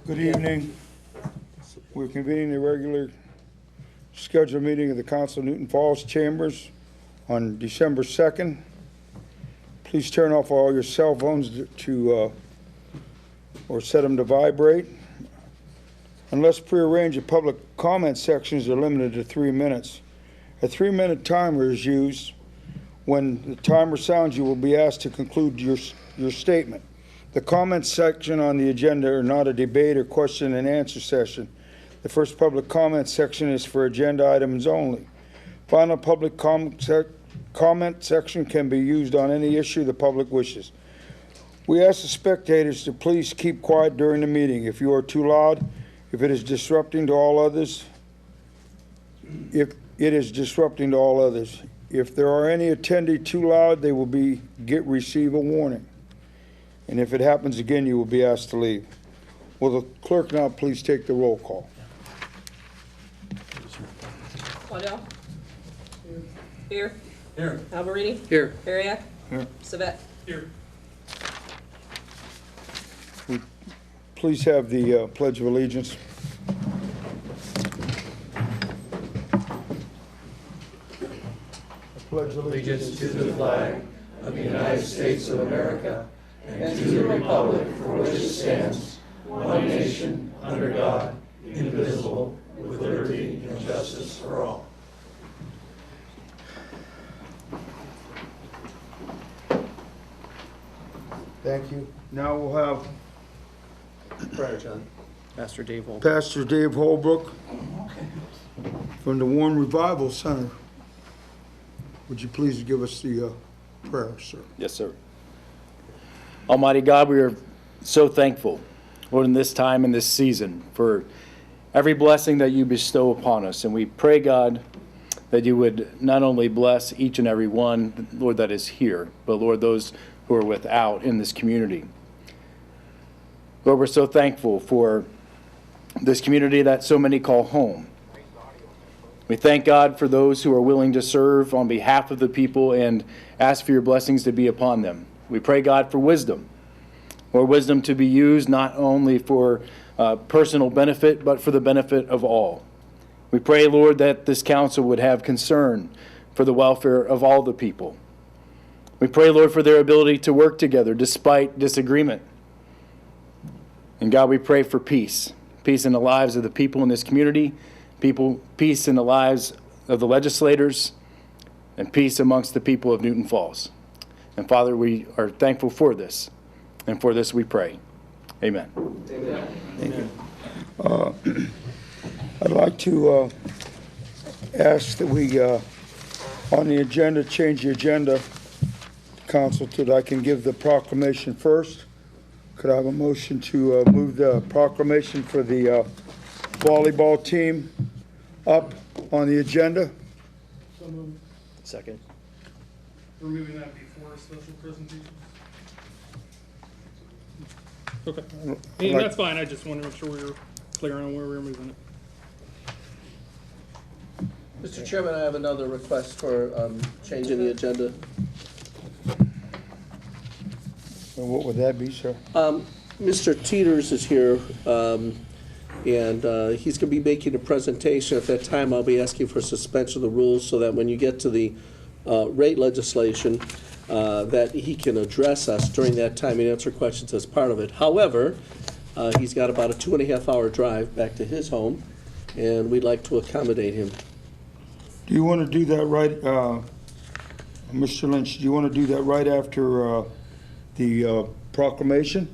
Good evening. We're convening the regular scheduled meeting of the Council of Newton Falls Chambers on December 2nd. Please turn off all your cell phones or set them to vibrate. Unless prearranged, the public comment sections are limited to 3 minutes. A 3-minute timer is used. When the timer sounds, you will be asked to conclude your statement. The comment section on the agenda are not a debate or question and answer session. The first public comment section is for agenda items only. Final public comment section can be used on any issue the public wishes. We ask the spectators to please keep quiet during the meeting. If you are too loud, if it is disrupting to all others, if there are any attendee too loud, they will receive a warning. And if it happens again, you will be asked to leave. Will the clerk now please take the roll call? Waddell? Here. Here. Alberini? Here. Bariak? Here. Savet? Here. Please have the Pledge of Allegiance. Pledge Allegiance to the flag of the United States of America and to the republic for which it stands, one nation, under God, indivisible, with liberty and justice for all. Thank you. Now we'll have Prayer, John. Pastor Dave Holbrook. Pastor Dave Holbrook from the Warren Revival Center. Would you please give us the prayer, sir? Yes, sir. Almighty God, we are so thankful, Lord, in this time and this season for every blessing that you bestow upon us. And we pray, God, that you would not only bless each and every one, Lord, that is here, but, Lord, those who are without in this community. Lord, we're so thankful for this community that so many call home. We thank God for those who are willing to serve on behalf of the people and ask for your blessings to be upon them. We pray, God, for wisdom, or wisdom to be used not only for personal benefit, but for the benefit of all. We pray, Lord, that this council would have concern for the welfare of all the people. We pray, Lord, for their ability to work together despite disagreement. And God, we pray for peace, peace in the lives of the people in this community, peace in the lives of the legislators, and peace amongst the people of Newton Falls. And Father, we are thankful for this, and for this we pray. Amen. Amen. Thank you. I'd like to ask that we, on the agenda, change the agenda, Council, so that I can give the proclamation first. Could I have a motion to move the proclamation for the volleyball team up on the agenda? So moved. Second. We're moving that before special presentations? Okay. And that's fine, I just want to make sure we were clear on where we were moving it. Mr. Chairman, I have another request for changing the agenda. And what would that be, sir? Mr. Teeters is here, and he's going to be making a presentation. At that time, I'll be asking for suspension of the rules so that when you get to the rate legislation, that he can address us during that time and answer questions as part of it. However, he's got about a 2.5-hour drive back to his home, and we'd like to accommodate him. Do you want to do that right, Mr. Lynch, do you want to do that right after the proclamation?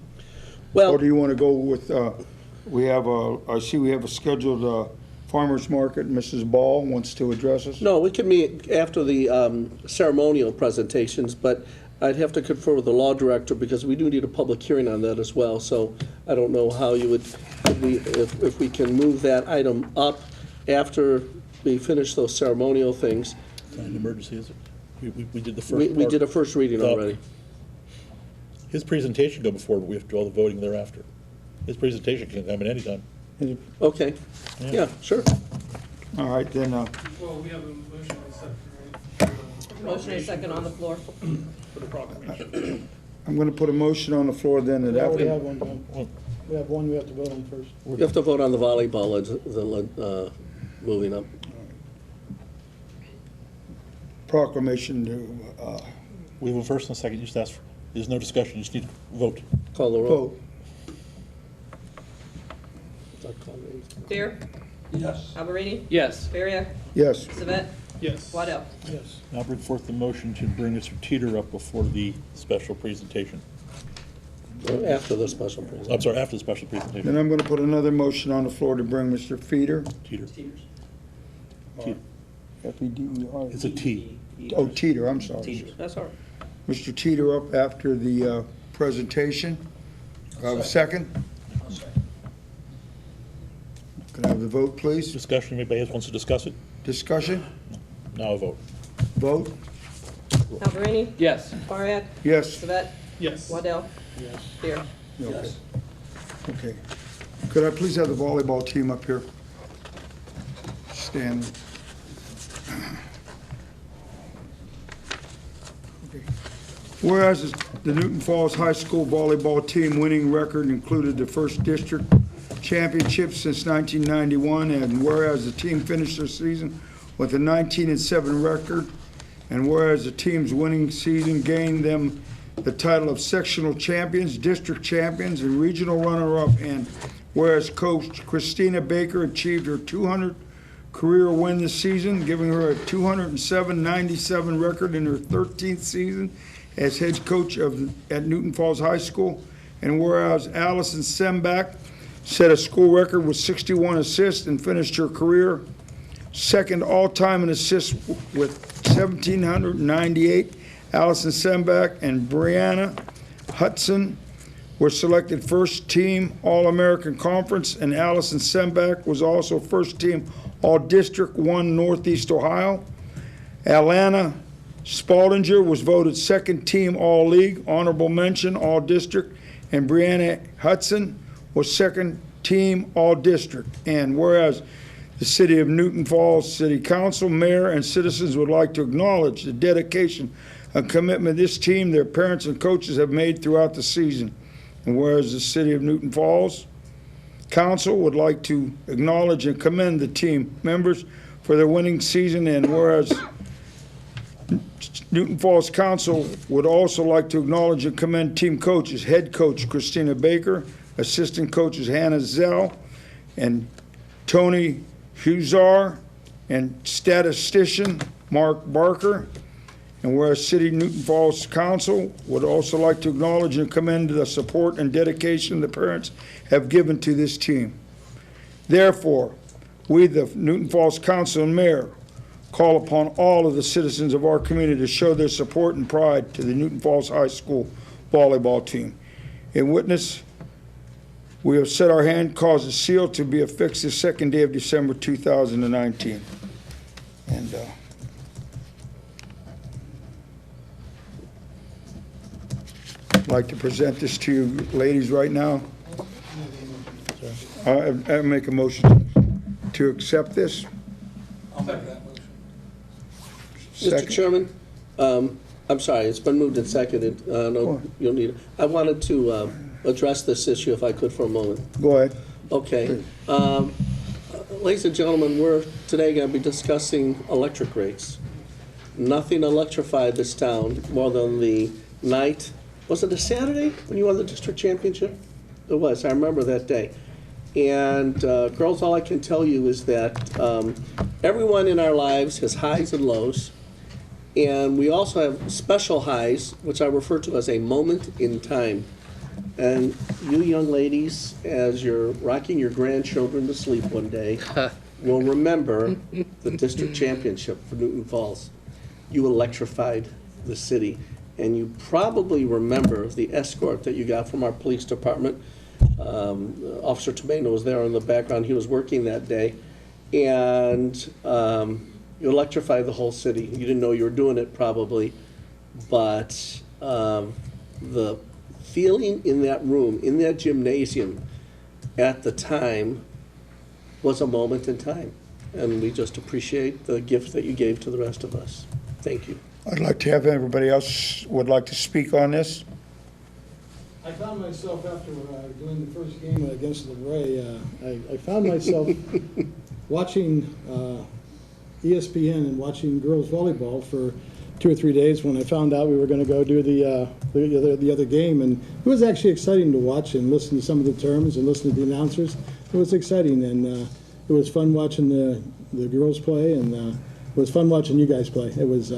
Well, Or do you want to go with, I see we have a scheduled farmer's market. Mrs. Ball wants to address us. no, we can meet after the ceremonial presentations, but I'd have to confer with the law director because we do need a public hearing on that as well. So I don't know how you would, if we can move that item up after we finish those ceremonial things. Not an emergency, is it? We did the first We part. did a first reading already. His presentation go before, but we have to do all the voting thereafter. His presentation can come at any time. Okay, yeah, sure. All right, then, Well, we have a motion and a second, right? Motion and second on the floor. For the proclamation. I'm going to put a motion on the floor then that after. One. We have one we have to vote on first. You have to vote on the volleyball, moving up. Proclamation to, We have a first and a second, you just ask, there's no discussion, you just need to vote. Call the roll. vote. Beer, Yes. Alberini, Yes. Bariak, Yes. Savet, Yes. Waddell. Yes. Now bring forth the motion to bring Mr. Teeter up before the special presentation. After the special presentation. I'm sorry, after the special Then presentation. I'm gonna put another motion on the floor to bring Mr. Feeder. Teeter. F-E-D-E-R. It's a T. Oh, Teeter, I'm sorry. That's all right. Mr. Teeter up after the presentation. Have a second? Can I have the vote, please? Discussion, anybody else wants to discuss it? Discussion? Now a vote. Vote? Alberini, Yes. Bariak, Yes. Savet, Yes. Waddell. Yes. Beer. Okay. Okay. Could I please have the volleyball team up here? Stand. Okay. Whereas the Newton Falls High School volleyball team winning record included the first district championship since 1991, and whereas the team finished their season with a 19-7 record, and whereas the team's winning season gained them the title of sectional champions, district champions, and regional runner-up, and whereas Coach Christina Baker achieved her 200th career win this season, giving her a 207-97 record in her 13th season as head coach at Newton Falls High School, and whereas Allison Sembach set a school record with 61 assists and finished her career second all-time in assists with 1,798. Allison Sembach and Brianna Hudson were selected first team All-American Conference, and Allison Sembach was also first team All-District 1 Northeast Ohio. Alana Spaldinger was voted second team All-League, honorable mention All-District, and Brianna Hudson was second team All-District. And whereas the City of Newton Falls City Council, Mayor, and citizens would like to acknowledge the dedication and commitment this team, their parents, and coaches have made throughout the season. And whereas the City of Newton Falls Council would like to acknowledge and commend the team members for their winning season, and whereas Newton Falls Council would also like to acknowledge and commend team coaches, head coach Christina Baker, assistant coaches Hannah Zell and Tony Huzar, and statistician Mark Barker. And whereas City Newton Falls Council would also like to acknowledge and commend the support and dedication the parents have given to this team. Therefore, we, the Newton Falls Council and Mayor, call upon all of the citizens of our community to show their support and pride to the Newton Falls High School volleyball team. In witness, we have set our hand, caused a seal to be affixed the second day of December 2019. And I'd like to present this to you ladies right now. I make a motion to accept this. I'll make that motion. Mr. Second. Chairman, I'm sorry, it's been moved and seconded. No, you'll need it. I wanted to address this issue if I could for a moment. Go ahead. Okay. Ladies and gentlemen, we're today going to be discussing electric rates. Nothing electrified this town more than the night, was it a Saturday when you won the district championship? It was, I remember that day. And girls, all I can tell you is that everyone in our lives has highs and lows. And we also have special highs, which I refer to as a moment in time. And you young ladies, as you're rocking your grandchildren to sleep one day, will remember the district championship for Newton Falls. You electrified the city. And you probably remember the escort that you got from our police department. Officer Tomeno was there in the background. He was working that day. And you electrified the whole city. You didn't know you were doing it probably, but the feeling in that room, in that gymnasium at the time was a moment in time. And we just appreciate the gift that you gave to the rest of us. Thank you. I'd like to have everybody else would like to speak on this. I found myself after doing the first game against LeBray, I found myself watching ESPN and watching girls volleyball for 2 or 3 days when I found out we were going to go do the other game, and it was actually exciting to watch and listen to some of the terms and listen to the announcers. It was exciting, and it was fun watching the girls play, and it was fun watching you guys play. It was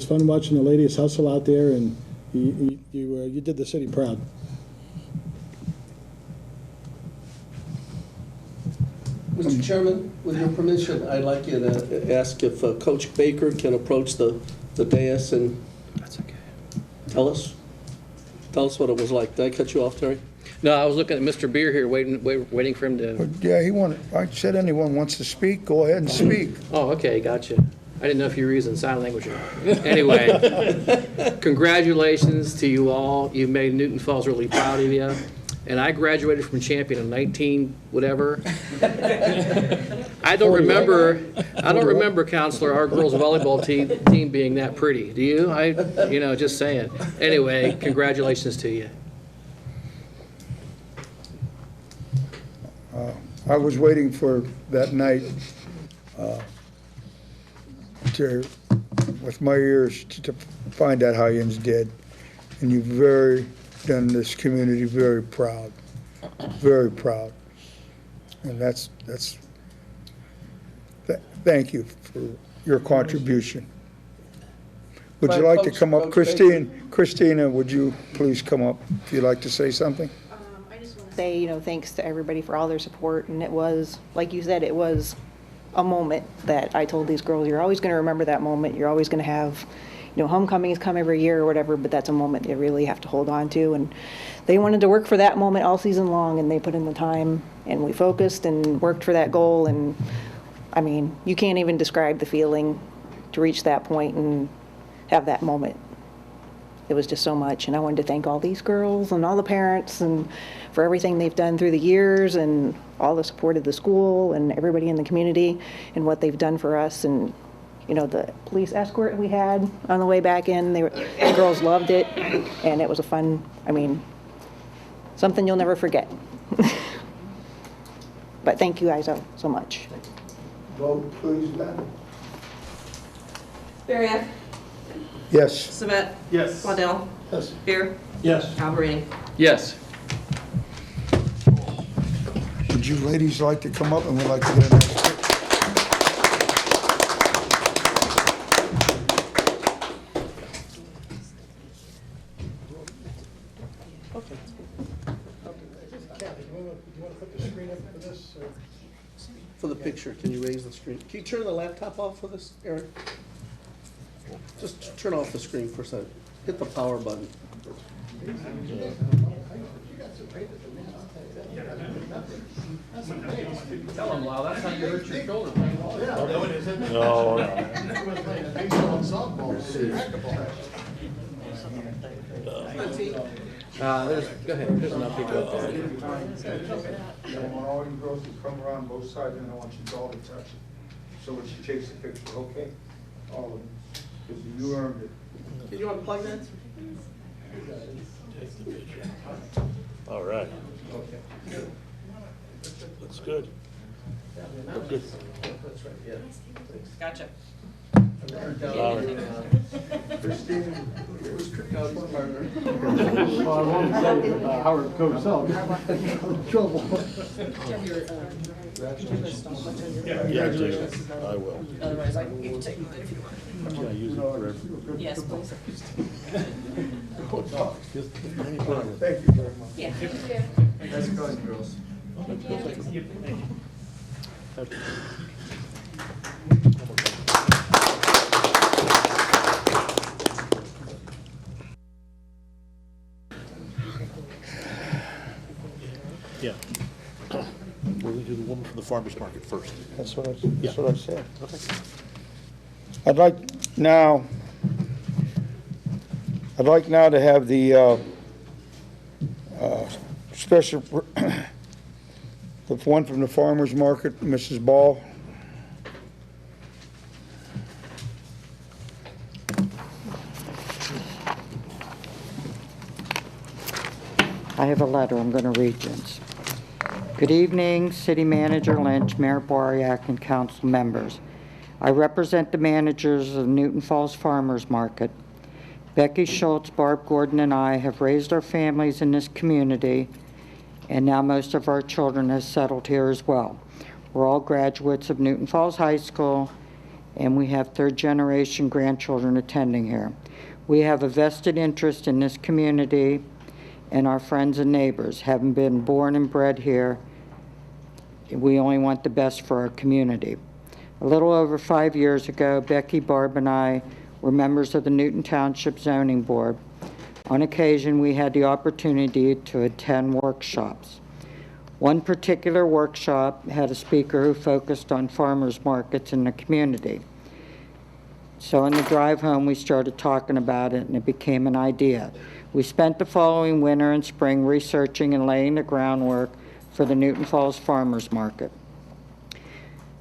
fun watching the ladies hustle out there, and you did the city proud. Mr. Chairman, with your permission, I'd like you to ask if Coach Baker can approach the dais and tell us what it was like. Did I cut you off, Terry? No, I was looking at Mr. Beer here, waiting for him to, But yeah, I said anyone wants to speak, go ahead and speak. oh, okay, gotcha. I didn't know if you were using sign language or not. Anyway, congratulations to you all. You've made Newton Falls really proud of you. And I graduated from Champion in 19 whatever. I don't remember, Counselor, our girls volleyball team being that pretty. Do you? Just saying. Anyway, congratulations to you. I was waiting for that night with my ears to find out how yous did. And you've done this community very proud, and thank you for your contribution. Would you like to come up, Christina? Would you please come up if you'd like to say something? I just want to say, thanks to everybody for all their support, and it was, like you said, it was a moment that I told these girls, you're always going to remember that moment. You're always going to have homecomings come every year or whatever, but that's a moment you really have to hold on to. And they wanted to work for that moment all season long, and they put in the time, and we focused and worked for that goal. And I mean, you can't even describe the feeling to reach that point and have that moment. It was just so much. And I wanted to thank all these girls and all the parents and for everything they've done through the years and all the support of the school and everybody in the community and what they've done for us. And the police escort we had on the way back in, the girls loved it, and it was something you'll never forget. But thank you guys so much. Vote, please, Ben. Bariak. Yes. Samet. Yes. Waddell. Yes. Beer. Yes. Alberini. Yes. Would you ladies like to come up and we'd like to get a nice picture? For the picture, can you raise the screen? Can you turn the laptop off for this, Eric? Just turn off the screen for a second. Hit the power button. Tell him, Lyle, that's how you hurt your shoulder. No, Go ahead, there's enough people. I want all you girls to come around both sides, and I want you all to touch it. So when she takes the picture, okay? All of them, because you earned it. Can you unplug that? all right. Looks good. Good. Gotcha. Christine, it was Cody's partner. Well, I won't say Howard Coach Self. Trouble. Yeah, I will. Otherwise, I can give take mine if you want. Can I use it forever? Yes, please. Thank you very much. Yeah. That's good, girls. Yeah. We'll do the woman from the farmer's market first. That's what I said. Okay. I'd like now to have the special, the one from the farmer's market, Mrs. Ball. I have a letter I'm going to read, Jens. Good evening, City Manager Lynch, Mayor Boriak, and council members. I represent the managers of Newton Falls Farmers Market. Becky Schultz, Barb Gordon, and I have raised our families in this community, and now most of our children have settled here as well. We're all graduates of Newton Falls High School, and we have third-generation grandchildren attending here. We have a vested interest in this community and our friends and neighbors. Having been born and bred here, we only want the best for our community. A little over 5 years ago, Becky, Barb, and I were members of the Newton Township Zoning Board. On occasion, we had the opportunity to attend workshops. One particular workshop had a speaker who focused on farmers markets in the community. So on the drive home, we started talking about it, and it became an idea. We spent the following winter and spring researching and laying the groundwork for the Newton Falls Farmers Market.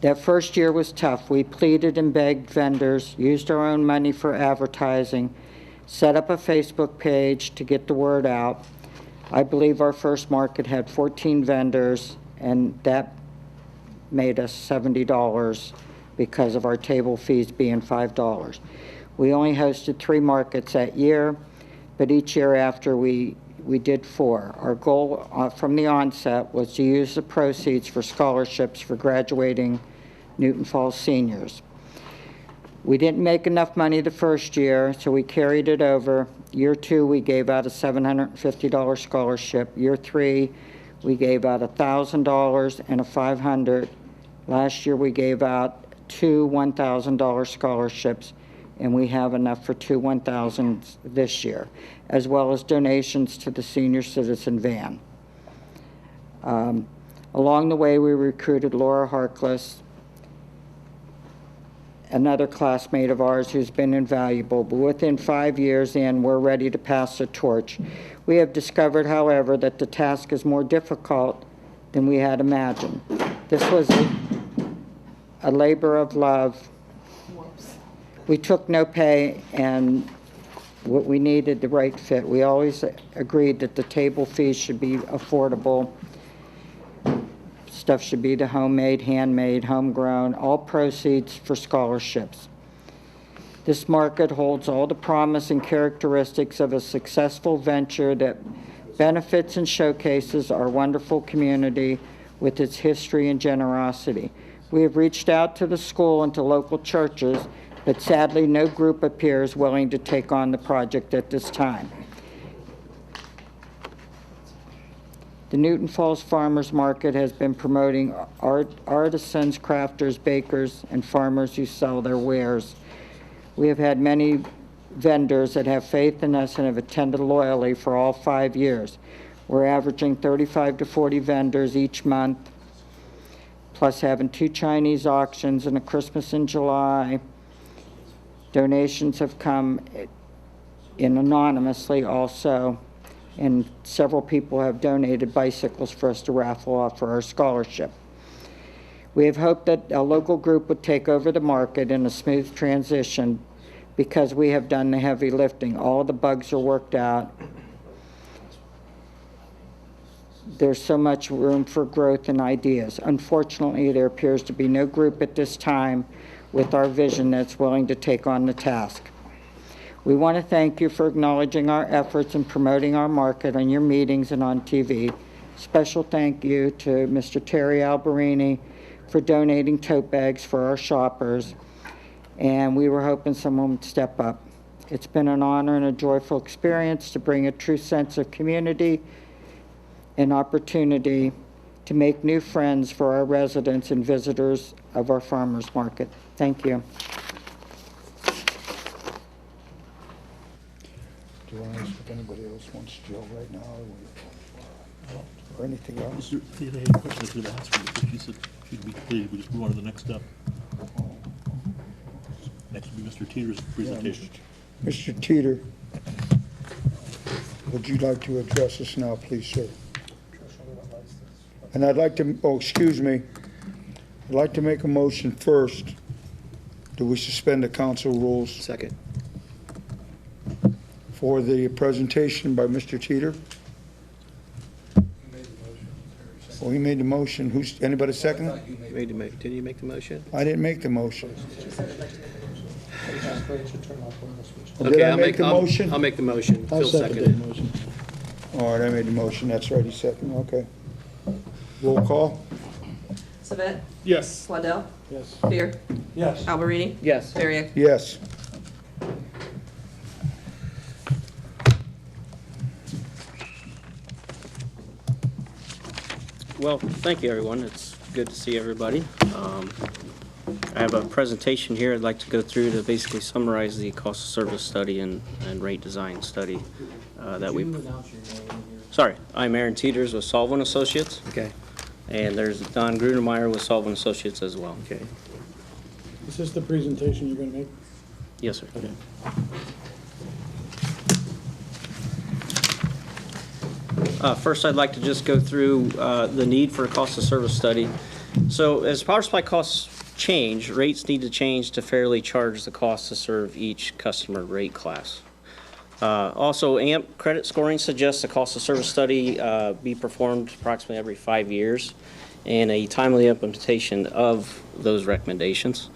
That first year was tough. We pleaded and begged vendors, used our own money for advertising, set up a Facebook page to get the word out. I believe our first market had 14 vendors, and that made us $70 because of our table fees being $5. We only hosted 3 markets that year, but each year after we did 4. Our goal from the onset was to use the proceeds for scholarships for graduating Newton Falls seniors. We didn't make enough money the first year, so we carried it over. Year 2, we gave out a $750 scholarship. Year 3, we gave out $1,000 and a $500. Last year, we gave out 2 $1,000 scholarships, and we have enough for 2 $1,000s this year, as well as donations to the senior citizen van. Along the way, we recruited Laura Harkless, another classmate of ours who's been invaluable, but within 5 years in, we're ready to pass the torch. We have discovered, however, that the task is more difficult than we had imagined. This was a labor of love. We took no pay, and what we needed the right fit. We always agreed that the table fees should be affordable. Stuff should be the homemade, handmade, homegrown, all proceeds for scholarships. This market holds all the promise and characteristics of a successful venture that benefits and showcases our wonderful community with its history and generosity. We have reached out to the school and to local churches, but sadly no group appears willing to take on the project at this time. The Newton Falls Farmers Market has been promoting artisans, crafters, bakers, and farmers who sell their wares. We have had many vendors that have faith in us and have attended loyally for all 5 years. We're averaging 35 to 40 vendors each month, plus having 2 Chinese auctions and a Christmas in July. Donations have come in anonymously also, and several people have donated bicycles for us to raffle off for our scholarship. We have hoped that a local group would take over the market in a smooth transition because we have done the heavy lifting. All the bugs are worked out. There's so much room for growth and ideas. Unfortunately, there appears to be no group at this time with our vision that's willing to take on the task. We want to thank you for acknowledging our efforts in promoting our market on your meetings and on TV. Special thank you to Mr. Terry Alberini for donating tote bags for our shoppers, and we were hoping someone would step up. It's been an honor and a joyful experience to bring a true sense of community and opportunity to make new friends for our residents and visitors of our farmers market. Thank you. Do you want to ask if anybody else wants Jill right now, or anything else? They had a question if you'd ask her, but she said she'd be pleased. We just move on to the next step. Next will be Mr. Teeter's presentation. Mr. Teeter, would you like to address us now, please, sir? And I'd like to, excuse me, I'd like to make a motion first. Do we suspend the council rules Second. for the presentation by Mr. Teeter? Well, he made the motion. Anybody second it? Did you make the motion? I didn't make the motion. Well, Okay, did I make the motion? I'll make the motion. I'll Phil second seconded. the motion. All right, I made the motion. That's right, he seconded. Okay. Roll call? Savett, Yes. Waddell, Yes. Beer, Yes. Alberini, Yes. Darius. Yes. Well, thank you, everyone. It's good to see everybody. I have a presentation here I'd like to go through to basically summarize the cost of service study and rate design study that we... Sorry, I'm Aaron Teeters with Sullivan Associates, Okay, and there's Don Grunemeyer with Sullivan Associates as well. okay. Is this the presentation you're going to make? Yes, sir. Okay. First, I'd like to just go through the need for a cost of service study. So as power supply costs change, rates need to change to fairly charge the cost to serve each customer rate class. Also, AMP credit scoring suggests a cost of service study be performed approximately every 5 years and a timely implementation of those recommendations.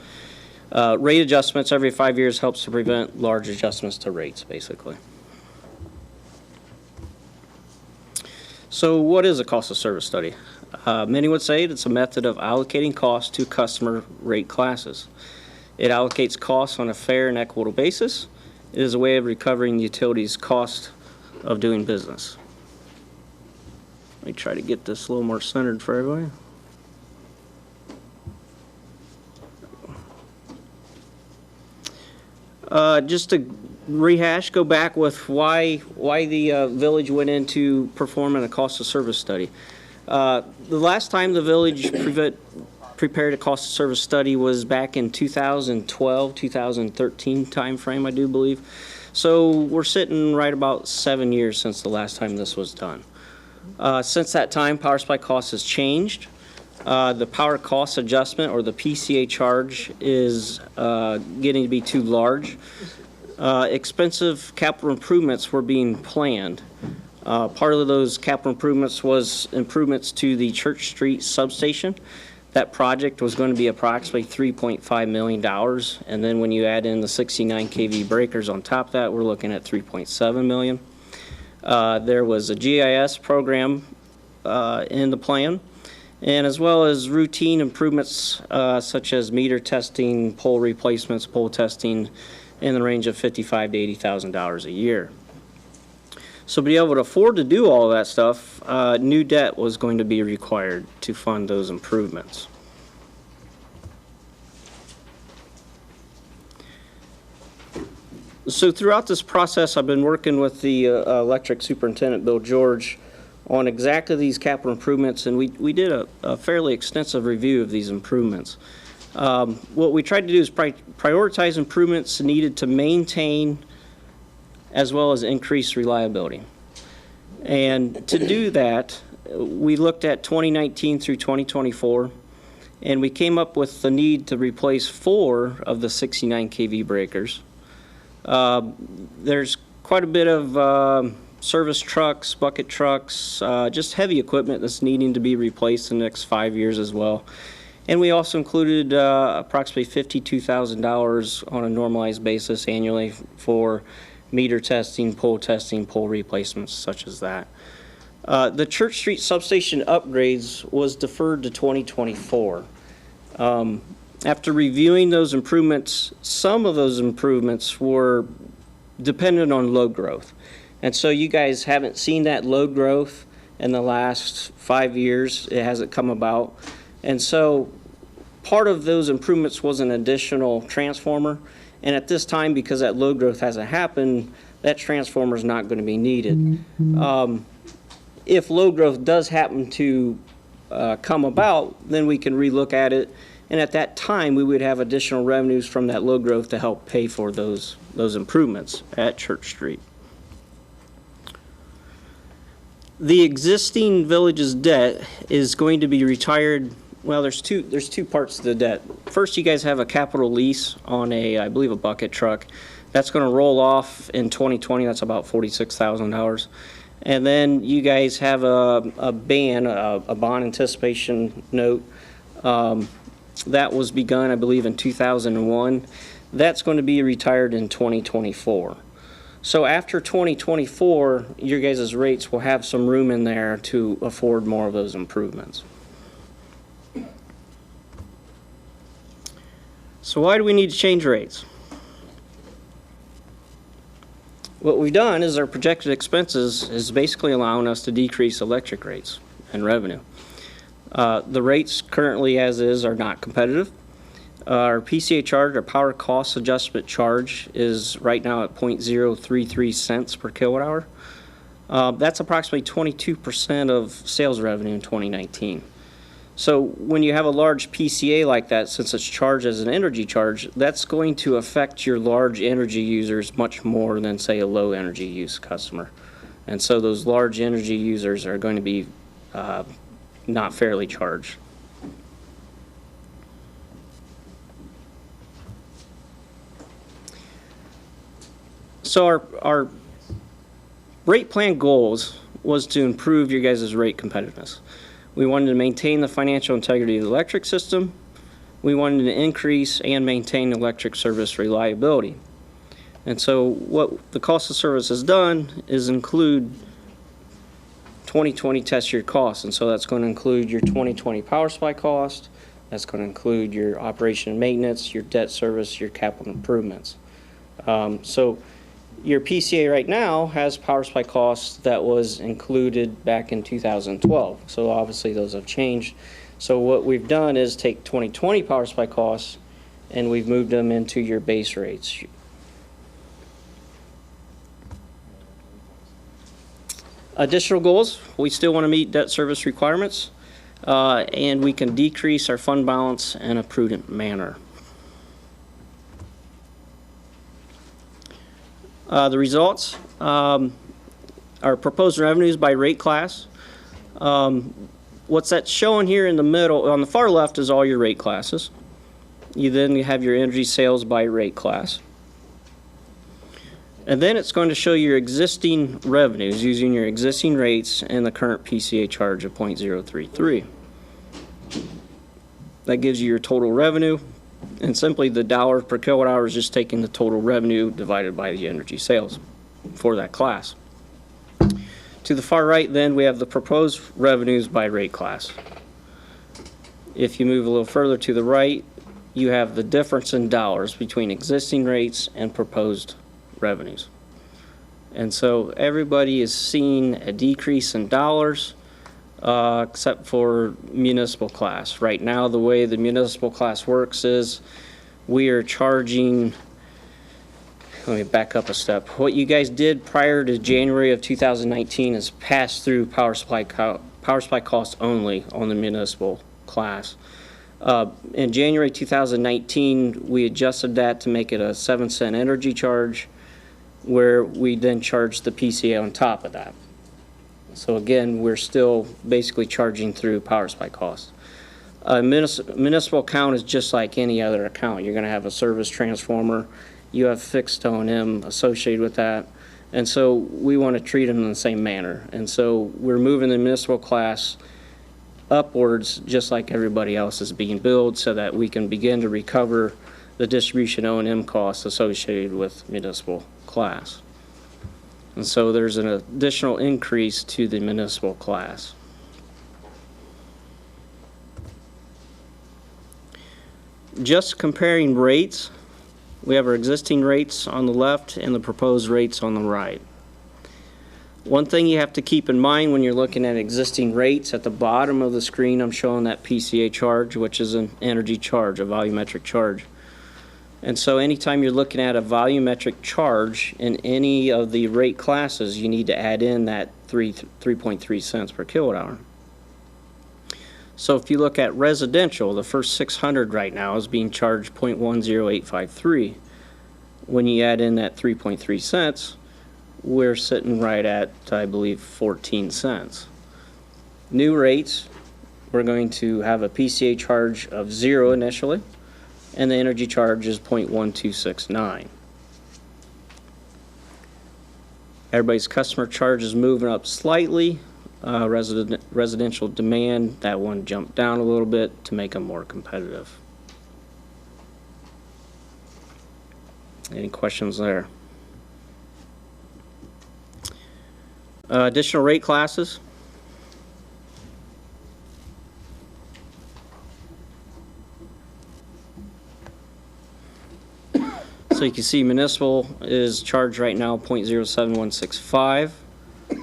Rate adjustments every 5 years helps to prevent large adjustments to rates, basically. So what is a cost of service study? Many would say it's a method of allocating costs to customer rate classes. It allocates costs on a fair and equitable basis. It is a way of recovering the utility's cost of doing business. Let me try to get this a little more centered for everybody. Just to rehash, go back with why the village went into performing a cost of service study. The last time the village prepared a cost of service study was back in 2012, 2013 timeframe, I do believe. So we're sitting right about 7 years since the last time this was done. Since that time, power supply cost has changed. The power cost adjustment, or the PCA charge, is getting to be too large. Expensive capital improvements were being planned. Part of those capital improvements was improvements to the Church Street substation. That project was going to be approximately $3.5 million, and then when you add in the 69 kV breakers on top of that, we're looking at $3.7 million. There was a GIS program in the plan, and as well as routine improvements such as meter testing, pole replacements, pole testing, in the range of $55,000 to $80,000 a year. So to be able to afford to do all of that stuff, new debt was going to be required to fund those improvements. So throughout this process, I've been working with the electric superintendent, Bill George, on exactly these capital improvements, and we did a fairly extensive review of these improvements. What we tried to do is prioritize improvements needed to maintain as well as increase reliability. And to do that, we looked at 2019 through 2024, and we came up with the need to replace 4 of the 69 kV breakers. There's quite a bit of service trucks, bucket trucks, just heavy equipment that's needing to be replaced in the next 5 years as well. And we also included approximately $52,000 on a normalized basis annually for meter testing, pole replacements, such as that. The Church Street substation upgrades was deferred to 2024. After reviewing those improvements, some of those improvements were dependent on load growth. And so you guys haven't seen that load growth in the last 5 years. It hasn't come about. And so part of those improvements was an additional transformer. And at this time, because that load growth hasn't happened, that transformer is not going to be needed. If load growth does happen to come about, then we can relook at it. And at that time, we would have additional revenues from that load growth to help pay for those improvements at Church Street. The existing village's debt is going to be retired. Well, there's two parts to the debt. First, you guys have a capital lease on I believe, a bucket truck. That's going to roll off in 2020. That's about $46,000. And then you guys have a ban, a bond anticipation note. That was begun, I believe, in 2001. That's going to be retired in 2024. So after 2024, your guys' rates will have some room in there to afford more of those improvements. So why do we need to change rates? What we've done is our projected expenses is basically allowing us to decrease electric rates and revenue. The rates currently as is are not competitive. Our PCA charge, our power cost adjustment charge, is right now at 0.033 cents per kilowatt hour. That's approximately 22% of sales revenue in 2019. So when you have a large PCA like that, since it's charged as an energy charge, that's going to affect your large energy users much more than, say, a low energy use customer. And so those large energy users are going to be not fairly charged. So our rate plan goals was to improve your guys' rate competitiveness. We wanted to maintain the financial integrity of the electric system. We wanted to increase and maintain electric service reliability. And so what the cost of service has done is include 2020 test year costs. And so that's going to include your 2020 power supply cost. That's going to include your operation and maintenance, your debt service, your capital improvements. So your PCA right now has power supply costs that was included back in 2012. So obviously those have changed. So what we've done is take 2020 power supply costs and we've moved them into your base rates. Additional goals, we still want to meet debt service requirements, and we can decrease our fund balance in a prudent manner. The results, our proposed revenues by rate class. What's that showing here in the middle, on the far left is all your rate classes. You then have your energy sales by rate class. And then it's going to show your existing revenues using your existing rates and the current PCA charge of 0.033. That gives you your total revenue. And simply the dollar per kilowatt hour is just taking the total revenue divided by the energy sales for that class. To the far right then we have the proposed revenues by rate class. If you move a little further to the right, you have the difference in dollars between existing rates and proposed revenues. And so everybody is seeing a decrease in dollars except for municipal class. Right now the way the municipal class works is we are charging, let me back up a step. What you guys did prior to January of 2019 is pass through power supply costs only on the municipal class. In January 2019 we adjusted that to make it a 7-cent energy charge, where we then charge the PCA on top of that. So again, we're still basically charging through power supply costs. A municipal account is just like any other account. You're going to have a service transformer. You have fixed O&M associated with that. And so we want to treat them in the same manner. And so we're moving the municipal class upwards just like everybody else is being billed so that we can begin to recover the distribution O&M costs associated with municipal class. And so there's an additional increase to the municipal class. Just comparing rates, we have our existing rates on the left and the proposed rates on the right. One thing you have to keep in mind when you're looking at existing rates, at the bottom of the screen I'm showing that PCA charge, which is an energy charge, a volumetric charge. And so anytime you're looking at a volumetric charge in any of the rate classes, you need to add in that 3.3 cents per kilowatt hour. So if you look at residential, the first 600 right now is being charged 0.10853. When you add in that 3.3 cents, we're sitting right at, I believe, 14 cents. New rates, we're going to have a PCA charge of 0 initially, and the energy charge is 0.1269. Everybody's customer charge is moving up slightly. Residential demand, that one jumped down a little bit to make them more competitive. Any questions there? Additional rate classes. So you can see municipal is charged right now 0.07165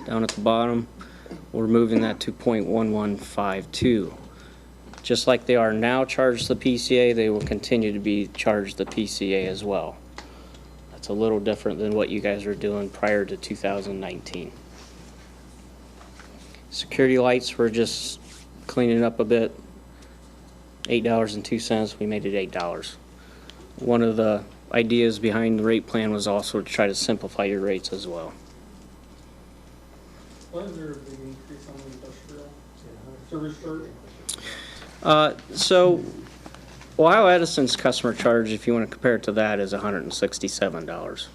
down at the bottom. We're moving that to 0.1152. Just like they are now charged the PCA, they will continue to be charged the PCA as well. That's a little different than what you guys were doing prior to 2019. Security lights, we're just cleaning up a bit. $8.02, we made it $8. One of the ideas behind the rate plan was also to try to simplify your rates as well. Why is there a big increase on the industrial service charge? So Ohio Edison's customer charge, if you want to compare it to that, is $167.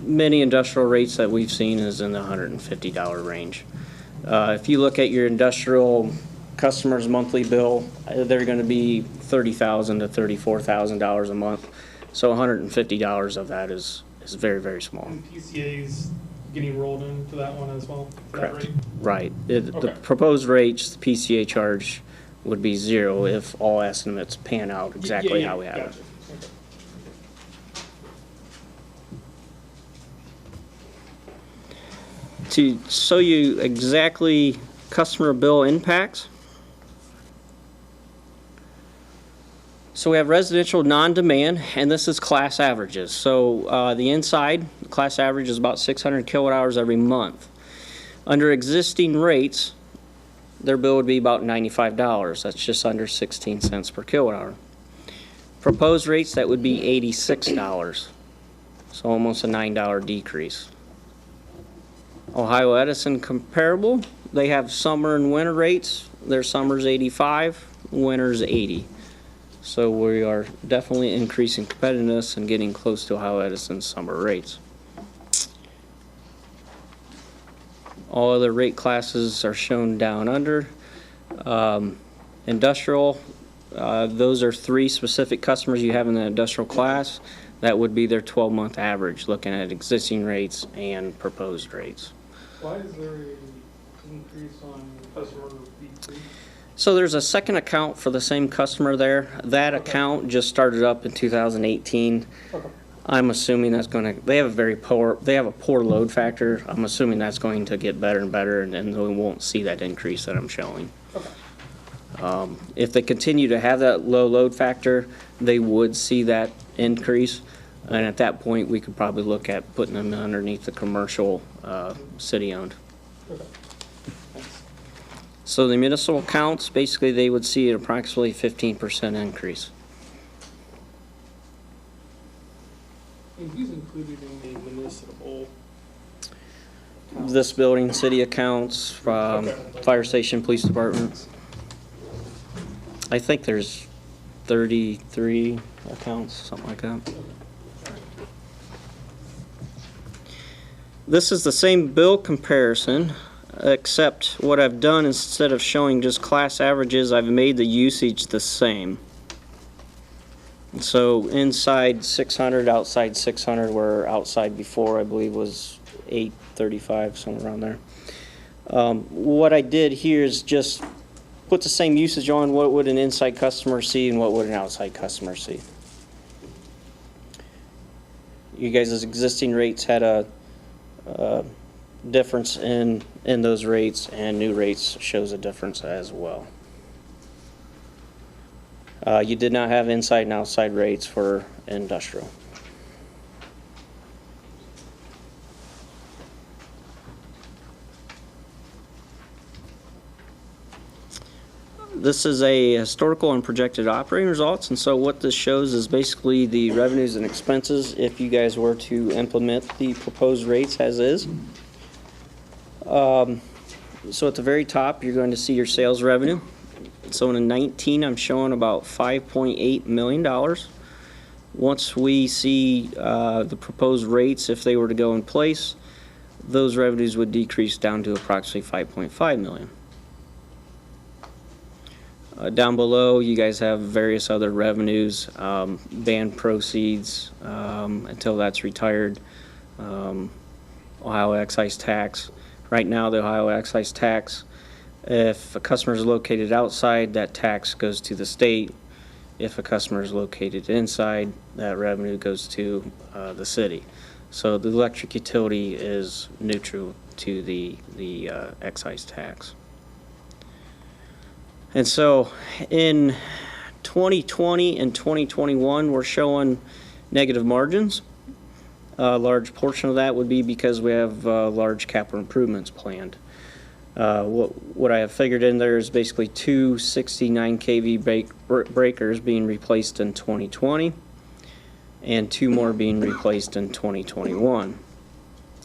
Many industrial rates that we've seen is in the $150 range. If you look at your industrial customer's monthly bill, they're going to be $30,000 to $34,000 a month. So $150 of that is very, very small. And PCA's getting rolled into that one as well? Correct. Rate? Right. Okay. The proposed rates, the PCA charge would be 0 if all estimates pan out exactly how we have it. Gotcha. Okay. To show you exactly customer bill impacts. So we have residential non-demand, and this is class averages. So the inside class average is about 600 kilowatt hours every month. Under existing rates, their bill would be about $95. That's just under 16 cents per kilowatt hour. Proposed rates, that would be $86. So almost a $9 decrease. Ohio Edison comparable, they have summer and winter rates. Their summer's 85, winter's 80. So we are definitely increasing competitiveness and getting close to Ohio Edison's summer rates. All other rate classes are shown down under. Industrial, those are 3 specific customers you have in the industrial class. That would be their 12-month average, looking at existing rates and proposed rates. Why is there an increase on customer B3? So there's a second account for the same customer there. That account just started up in 2018. Okay. I'm assuming that's going to, they have a poor load factor. I'm assuming that's going to get better and better, and then we won't see that increase that I'm showing. Okay. If they continue to have that low load factor, they would see that increase. And at that point, we could probably look at putting them underneath the commercial city-owned. Okay. Thanks. So the municipal accounts, basically, they would see an approximately 15% increase. And who's included in the municipal? This building, city accounts, fire station, police department. I think there's 33 accounts, something like that. This is the same bill comparison, except what I've done, instead of showing just class averages, I've made the usage the same. So inside 600, outside 600, where outside before I believe was 835, somewhere around there. What I did here is just put the same usage on what would an inside customer see and what would an outside customer see. You guys' existing rates had a difference in those rates, and new rates shows a difference as well. You did not have inside and outside rates for industrial. This is a historical and projected operating results, and so what this shows is basically the revenues and expenses if you guys were to implement the proposed rates as is. So at the very top, you're going to see your sales revenue. So in 19, I'm showing about $5.8 million. Once we see the proposed rates, if they were to go in place, those revenues would decrease down to approximately $5.5 million. Down below, you guys have various other revenues, band proceeds until that's retired, Ohio excise tax. Right now, the Ohio excise tax, if a customer is located outside, that tax goes to the state. If a customer is located inside, that revenue goes to the city. So the electric utility is neutral to the excise tax. And so in 2020 and 2021, we're showing negative margins. A large portion of that would be because we have large capital improvements planned. What I have figured in there is basically two 69 kV breakers being replaced in 2020 and two more being replaced in 2021.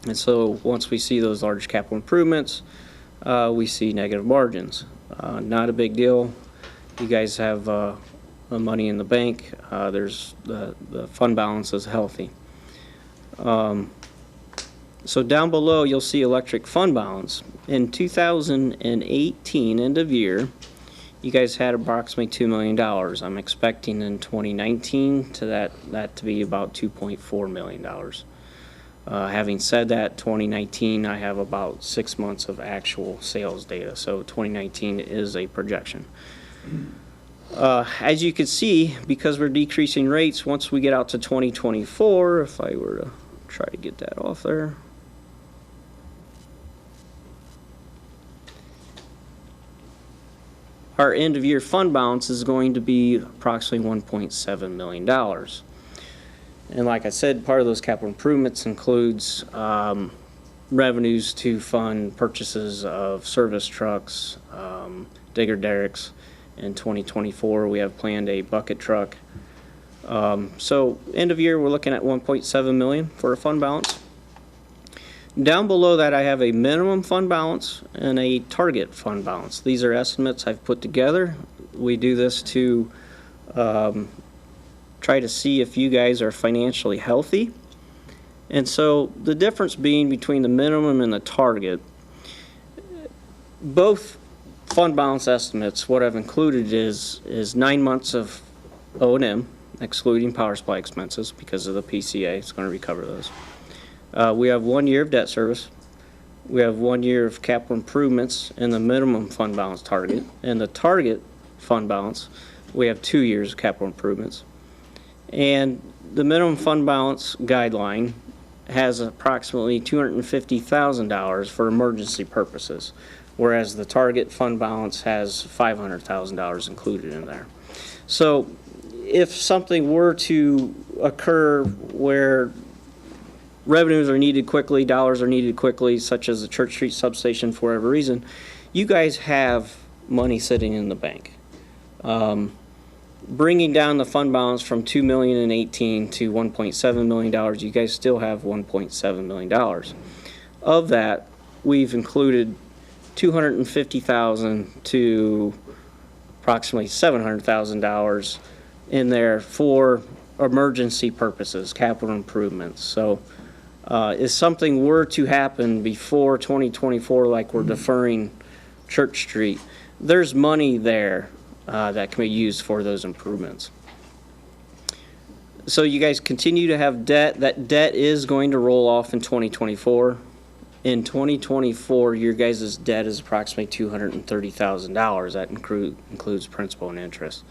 And so once we see those large capital improvements, we see negative margins. Not a big deal. You guys have the money in the bank. There's the fund balance is healthy. So down below, you'll see electric fund balance. In 2018, end of year, you guys had approximately $2 million. I'm expecting in 2019 to that to be about $2.4 million. Having said that, 2019, I have about 6 months of actual sales data, so 2019 is a projection. As you can see, because we're decreasing rates, once we get out to 2024, if I were to try to get that off there. Our end of year fund balance is going to be approximately $1.7 million. And like I said, part of those capital improvements includes revenues to fund purchases of service trucks, digger derricks. In 2024, we have planned a bucket truck. So end of year, we're looking at $1.7 million for a fund balance. Down below that, I have a minimum fund balance and a target fund balance. These are estimates I've put together. We do this to try to see if you guys are financially healthy. And so the difference being between the minimum and the target, both fund balance estimates, what I've included is 9 months of O&M, excluding power supply expenses because of the PCA. It's going to recover those. We have 1 year of debt service. We have 1 year of capital improvements in the minimum fund balance target. And the target fund balance, we have 2 years of capital improvements. And the minimum fund balance guideline has approximately $250,000 for emergency purposes, whereas the target fund balance has $500,000 included in there. So if something were to occur where revenues are needed quickly, dollars are needed quickly, such as the Church Street substation for whatever reason, you guys have money sitting in the bank. Bringing down the fund balance from $2 million in 18 to $1.7 million, you guys still have $1.7 million. Of that, we've included $250,000 to approximately $700,000 in there for emergency purposes, capital improvements. So if something were to happen before 2024, like we're deferring Church Street, there's money there that can be used for those improvements. So you guys continue to have debt. That debt is going to roll off in 2024. In 2024, your guys' debt is approximately $230,000. That includes principal and interest.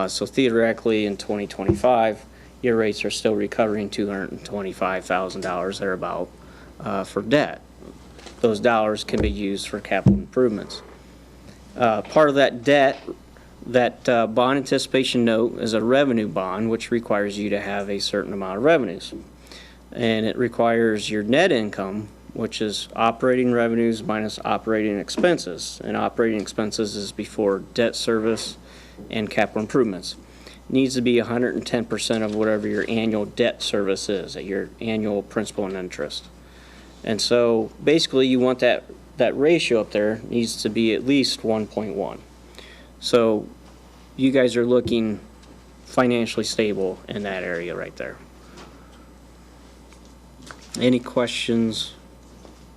So theoretically, in 2025, your rates are still recovering $225,000 thereabout for debt. Those dollars can be used for capital improvements. Part of that debt, that bond anticipation note, is a revenue bond, which requires you to have a certain amount of revenues. And it requires your net income, which is operating revenues minus operating expenses. And operating expenses is before debt service and capital improvements. It needs to be 110% of whatever your annual debt service is, at your annual principal and interest. And so basically you want that ratio up there needs to be at least 1.1. So you guys are looking financially stable in that area right there. Any questions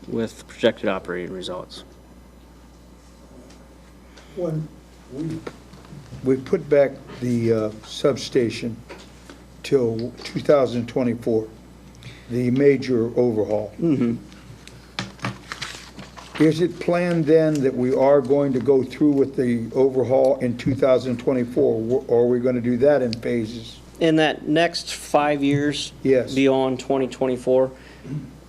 with projected operating results? When we put back the substation till 2024, the major overhaul. Is it planned then that we are going to go through with the overhaul in 2024, or are we going to do that in phases? In that next 5 years, Yes. beyond 2024,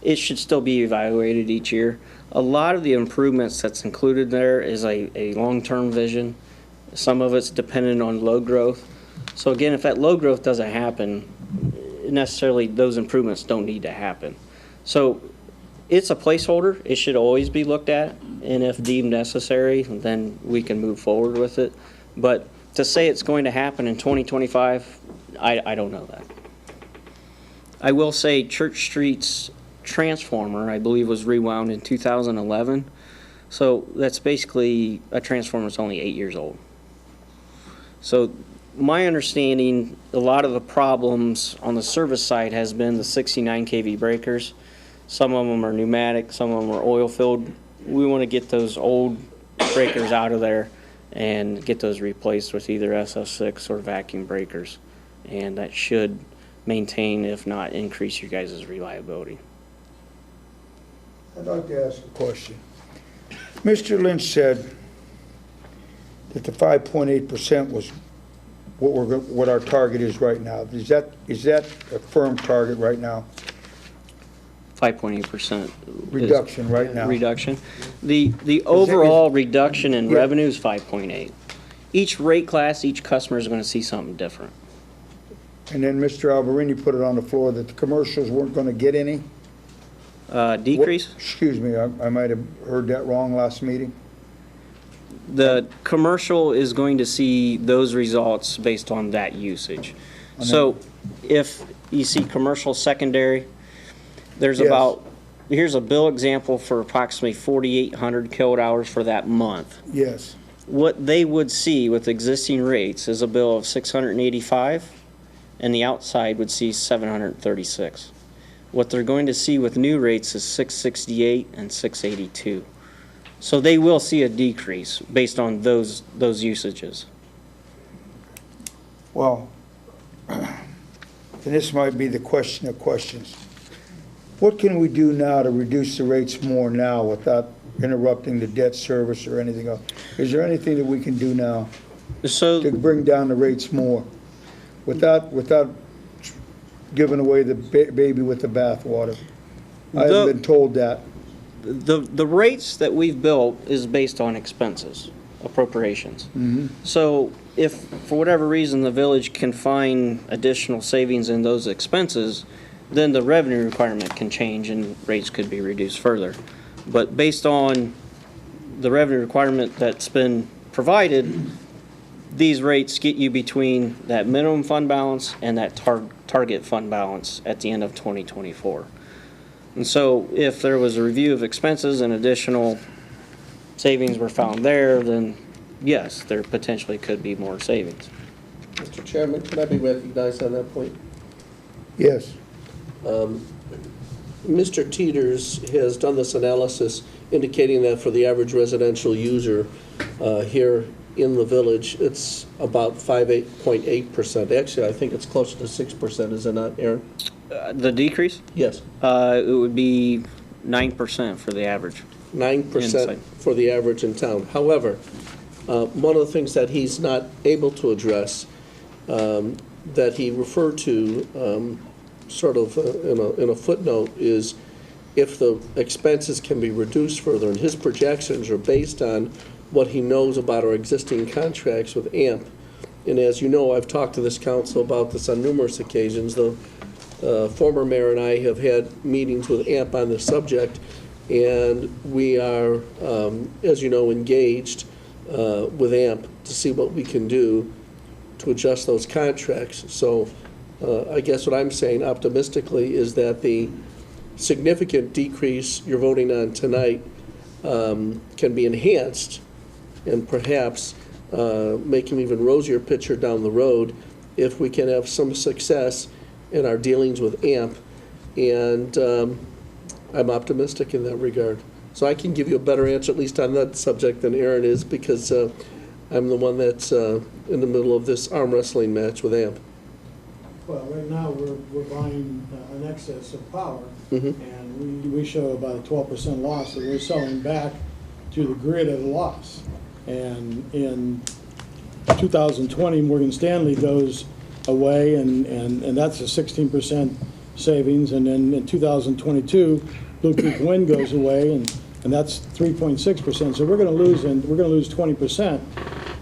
it should still be evaluated each year. A lot of the improvements that's included there is a long-term vision. Some of it's dependent on load growth. So again, if that load growth doesn't happen, necessarily those improvements don't need to happen. So it's a placeholder. It should always be looked at, and if deemed necessary, then we can move forward with it. But to say it's going to happen in 2025, I don't know that. I will say Church Street's transformer, I believe, was rewound in 2011. So that's basically a transformer that's only 8 years old. So my understanding, a lot of the problems on the service side has been the 69 kV breakers. Some of them are pneumatic, some of them are oil filled. We want to get those old breakers out of there and get those replaced with either SF6 or vacuum breakers. And that should maintain, if not increase, your guys' reliability. I'd like to ask a question. Mr. Lynch said that the 5.8% was what our target is right now. Is that a firm target right now? 5.8% Reduction right now? reduction. The overall reduction in Yeah. revenue is 5.8. Each rate class, each customer is going to see something different. And then Mr. Alberini put it on the floor that the commercials weren't going to get any? Decrease? Excuse me, I might have heard that wrong last meeting. The commercial is going to see those results based on that usage. So if you see commercial secondary, there's Yes. about, here's a bill example for approximately 4,800 kilowatt hours for that month. Yes. What they would see with existing rates is a bill of 685, and the outside would see 736. What they're going to see with new rates is 668 and 682. So they will see a decrease based on those usages. Well, and this might be the question of questions. What can we do now to reduce the rates more now without interrupting the debt service or anything else? Is there anything that we can do now So to bring down the rates more without giving away the baby with the bathwater? I haven't been told that. the rates that we've built is based on expenses, appropriations. So if, for whatever reason, the village can find additional savings in those expenses, then the revenue requirement can change and rates could be reduced further. But based on the revenue requirement that's been provided, these rates get you between that minimum fund balance and that target fund balance at the end of 2024. And so if there was a review of expenses and additional savings were found there, then yes, there potentially could be more savings. Mr. Chairman, can I be recognized on that point? Yes. Mr. Teeters has done this analysis indicating that for the average residential user here in the village, it's about 5.8%. Actually, I think it's closer to 6%, is it not, Aaron? The decrease? Yes. It would be 9% for the average. 9% Inside. for the average in town. However, one of the things that he's not able to address, that he referred to sort of in a footnote, is if the expenses can be reduced further, and his projections are based on what he knows about our existing contracts with AMP. And as you know, I've talked to this council about this on numerous occasions. The former mayor and I have had meetings with AMP on this subject, and we are, as you know, engaged with AMP to see what we can do to adjust those contracts. So I guess what I'm saying optimistically is that the significant decrease you're voting on tonight can be enhanced and perhaps make an even rosier picture down the road if we can have some success in our dealings with AMP. And I'm optimistic in that regard. So I can give you a better answer, at least on that subject, than Aaron is, because I'm the one that's in the middle of this arm wrestling match with AMP. Well, right now, we're buying an excess of power, Mhm. and we show about a 12% loss that we're selling back to the grid at a loss. And in 2020, Morgan Stanley goes away, and that's a 16% savings. And then in 2022, Blue Creek Wind goes away, and that's 3.6%. So we're going to lose 20%,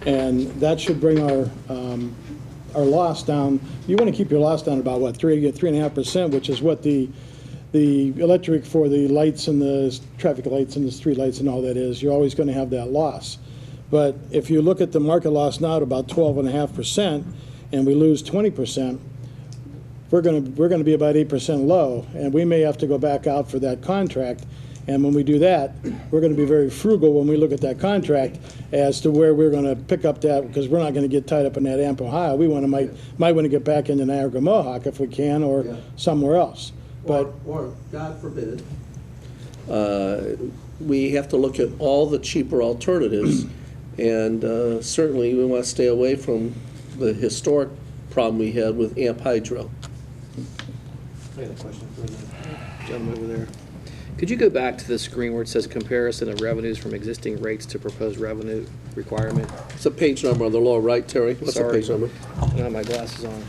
and that should bring our loss down. You want to keep your loss down about, what, 3.5%, which is what the electric for the lights and the traffic lights and the street lights and all that is. You're always going to have that loss. But if you look at the market loss now at about 12.5%, and we lose 20%, we're going to be about 8% low, and we may have to go back out for that contract. And when we do that, we're going to be very frugal when we look at that contract as to where we're going to pick up that, because we're not going to get tied up in that AMP Ohio. We might want to get back into Niagara Mohawk if we can, or somewhere else. But or God forbid, we have to look at all the cheaper alternatives, and certainly we want to stay away from the historic problem we had with AMP Hydro. I had a question for the gentleman over there. Could you go back to the screen where it says comparison of revenues from existing rates to proposed revenue requirement? It's a page number on the lower right, Terry. What's the Sorry. page number? I don't have my glasses on.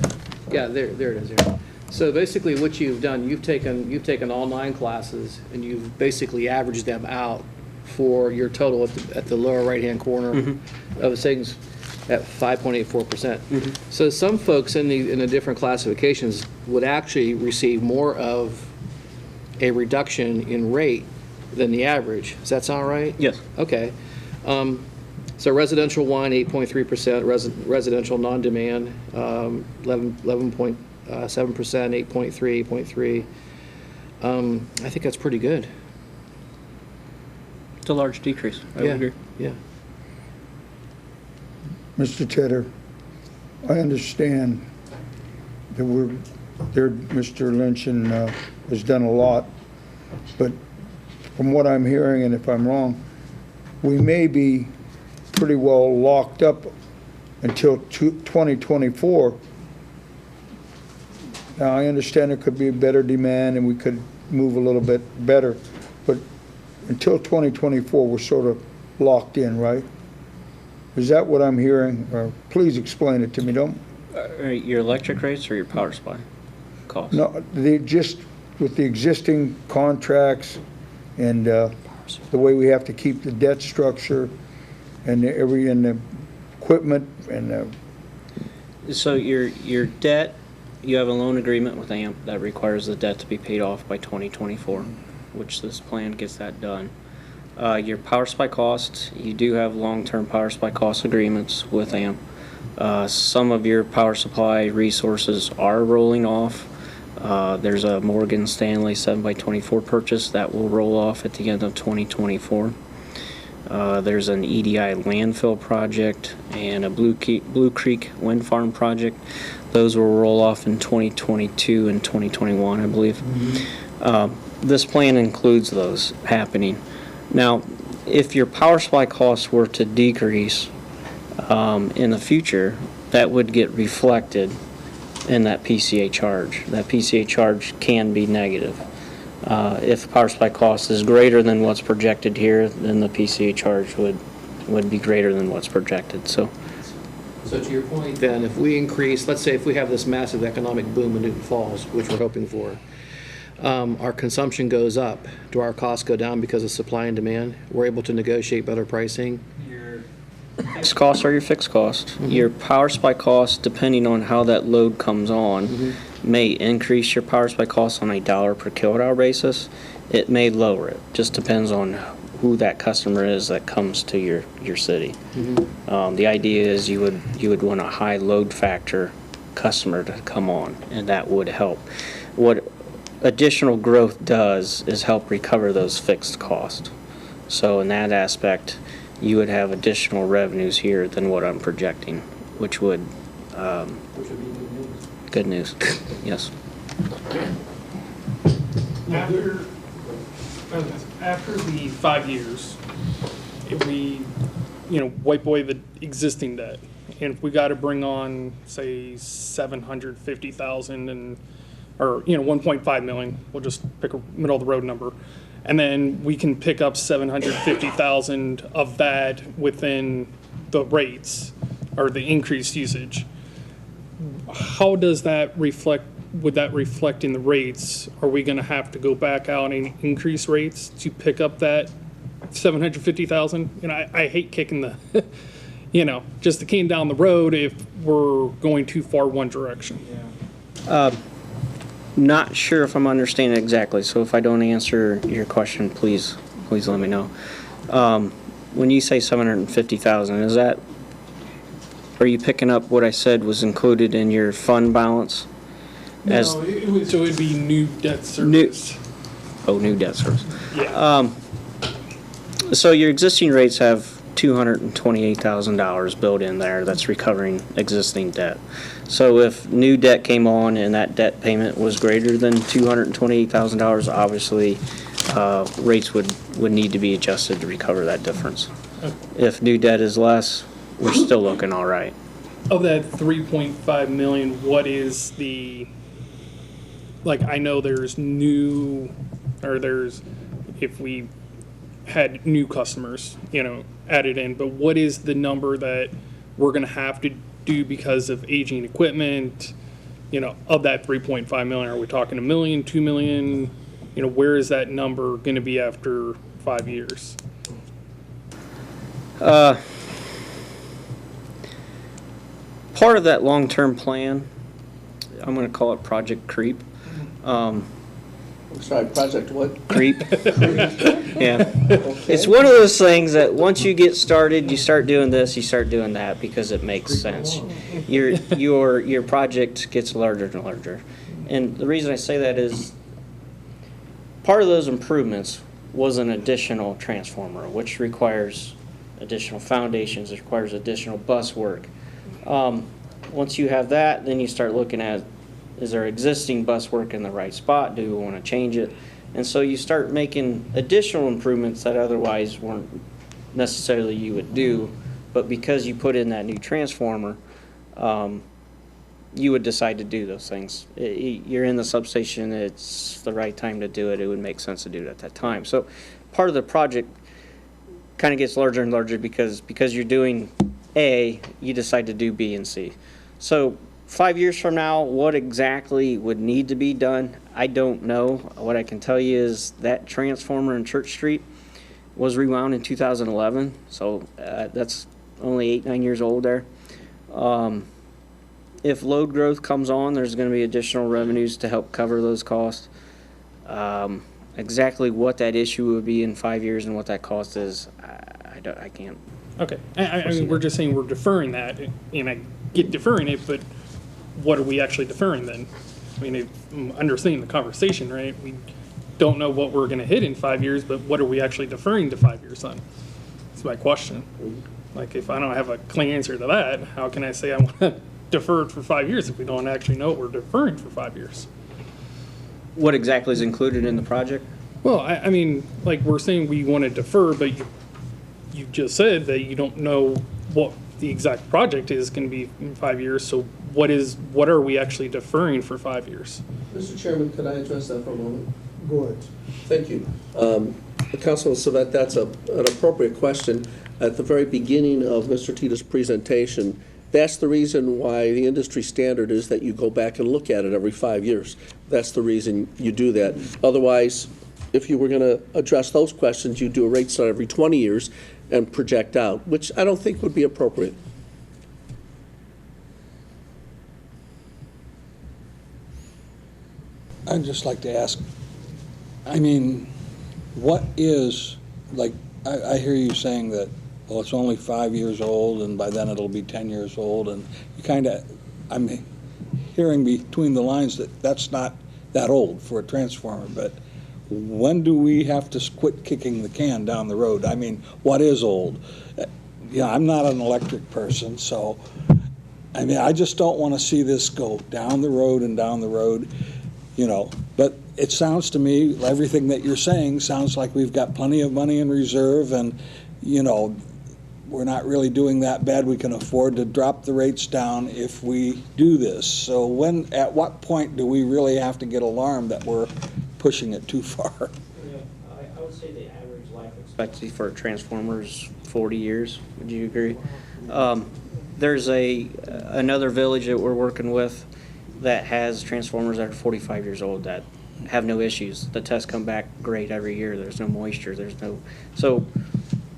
Yeah, there it is there. So basically what you've done, you've taken all 9 classes and you've basically averaged them out for your total at the lower right-hand corner of the savings at 5.84%. So some folks in the different classifications would actually receive more of a reduction in rate than the average. Does that sound right? Yes. Okay. So residential 1, 8.3%, residential non-demand, 11.7%, 8.3, 8.3. I think that's pretty good. It's a large decrease. I Yeah. would agree. Yeah. Mr. Tedder, I understand that Mr. Lynch has done a lot, but from what I'm hearing, and if I'm wrong, we may be pretty well locked up until 2024. Now, I understand there could be a better demand and we could move a little bit better, but until 2024, we're sort of locked in, right? Is that what I'm hearing? Or please explain it to me. Don't. Your electric rates or your power supply costs? No, just with the existing contracts and the way we have to keep the debt structure and the equipment and So your debt, you have a loan agreement with AMP that requires the debt to be paid off by 2024, which this plan gets that done. Your power supply costs, you do have long-term power supply cost agreements with AMP. Some of your power supply resources are rolling off. There's a Morgan Stanley 7x24 purchase that will roll off at the end of 2024. There's an EDI landfill project and a Blue Creek wind farm project. Those will roll off in 2022 and 2021, I believe. This plan includes those happening. Now, if your power supply costs were to decrease in the future, that would get reflected in that PCA charge. That PCA charge can be negative. If the power supply cost is greater than what's projected here, then the PCA charge would be greater than what's projected. So to your point then, if we increase, let's say if we have this massive economic boom in Newton Falls, which we're hoping for, our consumption goes up. Do our costs go down because of supply and demand? We're able to negotiate better pricing? fixed costs are your fixed costs. Your power supply costs, depending on how that load comes on, may increase your power supply costs on a $1 per kilowatt hour basis. It may lower it. Just depends on who that customer is that comes to your city. The idea is you would want a high load factor customer to come on, and that would help. What additional growth does is help recover those fixed costs. So in that aspect, you would have additional revenues here than what I'm projecting, which would Which would be good news. Good news. Yes. After the 5 years, if we, wipe away the existing debt, and if we got to bring on, say, 750,000 or 1.5 million, we'll just pick a middle of the road number, and then we can pick up 750,000 of that within the rates or the increased usage. How does that reflect? Would that reflect in the rates? Are we going to have to go back out and increase rates to pick up that 750,000? I hate kicking the, just the can down the road if we're going too far one direction. Not sure if I'm understanding exactly, so if I don't answer your question, please let me know. When you say 750,000, are you picking up what I said was included in your fund balance? So it'd be new debt service. New debt service. Yeah. So your existing rates have $228,000 built in there that's recovering existing debt. So if new debt came on and that debt payment was greater than $228,000, obviously rates would need to be adjusted to recover that difference. If new debt is less, we're still looking all right. Of that 3.5 million, what is I know there's if we had new customers, added in, but what is the number that we're going to have to do because of aging equipment, of that 3.5 million? Are we talking $1 million, $2 million? Where is that number going to be after 5 years? Part of that long-term plan, I'm going to call it Project Creep. Sorry, project what? Creep. Yeah. It's one of those things that once you get started, you start doing this, you start doing that because it makes sense. Your project gets larger and larger. And the reason I say that is part of those improvements was an additional transformer, which requires additional foundations, it requires additional bus work. Once you have that, then you start looking at, is our existing bus work in the right spot? Do we want to change it? And so you start making additional improvements that otherwise weren't necessarily you would do, but because you put in that new transformer, you would decide to do those things. You're in the substation, it's the right time to do it, it would make sense to do it at that time. So part of the project kind of gets larger and larger because you're doing A, you decide to do B and C. So 5 years from now, what exactly would need to be done, I don't know. What I can tell you is that transformer in Church Street was rewound in 2011, so that's only 8-9 years old there. If load growth comes on, there's going to be additional revenues to help cover those costs. Exactly what that issue would be in 5 years and what that cost is, I can't. Okay. I mean, we're just saying we're deferring that, and I get deferring it, but what are we actually deferring then? I mean, I'm understanding the conversation, right? We don't know what we're going to hit in 5 years, but what are we actually deferring to 5 years on? That's my question. Like, if I don't have a clean answer to that, how can I say I want to defer it for 5 years if we don't actually know what we're deferring for 5 years? What exactly is included in the project? Well, I mean, like, we're saying we want to defer, but you just said that you don't know what the exact project is going to be in 5 years, so what are we actually deferring for 5 years? Mr. Chairman, could I address that for a moment? Go ahead. Thank you. Councilman Savet, that's an appropriate question. At the very beginning of Mr. Tita's presentation, that's the reason why the industry standard is that you go back and look at it every 5 years. That's the reason you do that. Otherwise, if you were going to address those questions, you'd do a rate study every 20 years and project out, which I don't think would be appropriate. I'd just like to ask, I mean, what is, like, I hear you saying that, well, it's only 5 years old, and by then it'll be 10 years old, and you kind of, I'm hearing between the lines that that's not that old for a transformer, but when do we have to quit kicking the can down the road? I mean, what is old? Yeah, I'm not an electric person, so I mean, I just don't want to see this go down the road and down the road, you know. But it sounds to me, everything that you're saying sounds like we've got plenty of money in reserve and, you know, we're not really doing that bad. We can afford to drop the rates down if we do this. So at what point do we really have to get alarmed that we're pushing it too far? I would say the average life expectancy for a transformer is 40 years. Would you agree? There's another village that we're working with that has transformers that are 45 years old that have no issues. The tests come back great every year. There's no moisture. So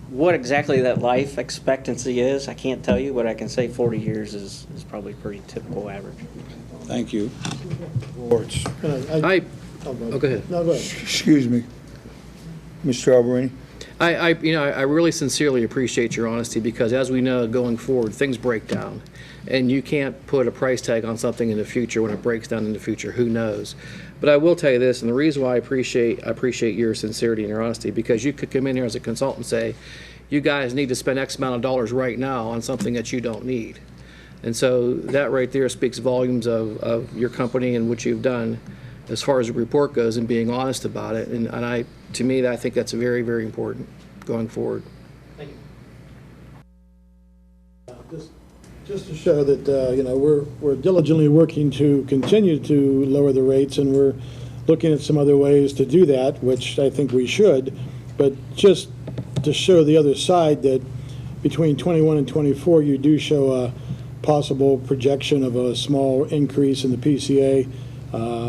what exactly that life expectancy is, I can't tell you, but I can say 40 years is probably pretty typical average. Thank you. Boards. Oh, go ahead. No, go ahead. Excuse me. Mr. Alberini? I really sincerely appreciate your honesty, because as we know, going forward, things break down. And you can't put a price tag on something in the future when it breaks down in the future. Who knows? But I will tell you this, and the reason why I appreciate your sincerity and your honesty, because you could come in here as a consultant and say, you guys need to spend X amount of dollars right now on something that you don't need. And so that right there speaks volumes of your company and what you've done as far as the report goes and being honest about it. And to me, I think that's very, very important going forward. Thank you. Just to show that, you know, we're diligently working to continue to lower the rates, and we're looking at some other ways to do that, which I think we should. But just to show the other side that between 21 and 24, you do show a possible projection of a small increase in the PCA,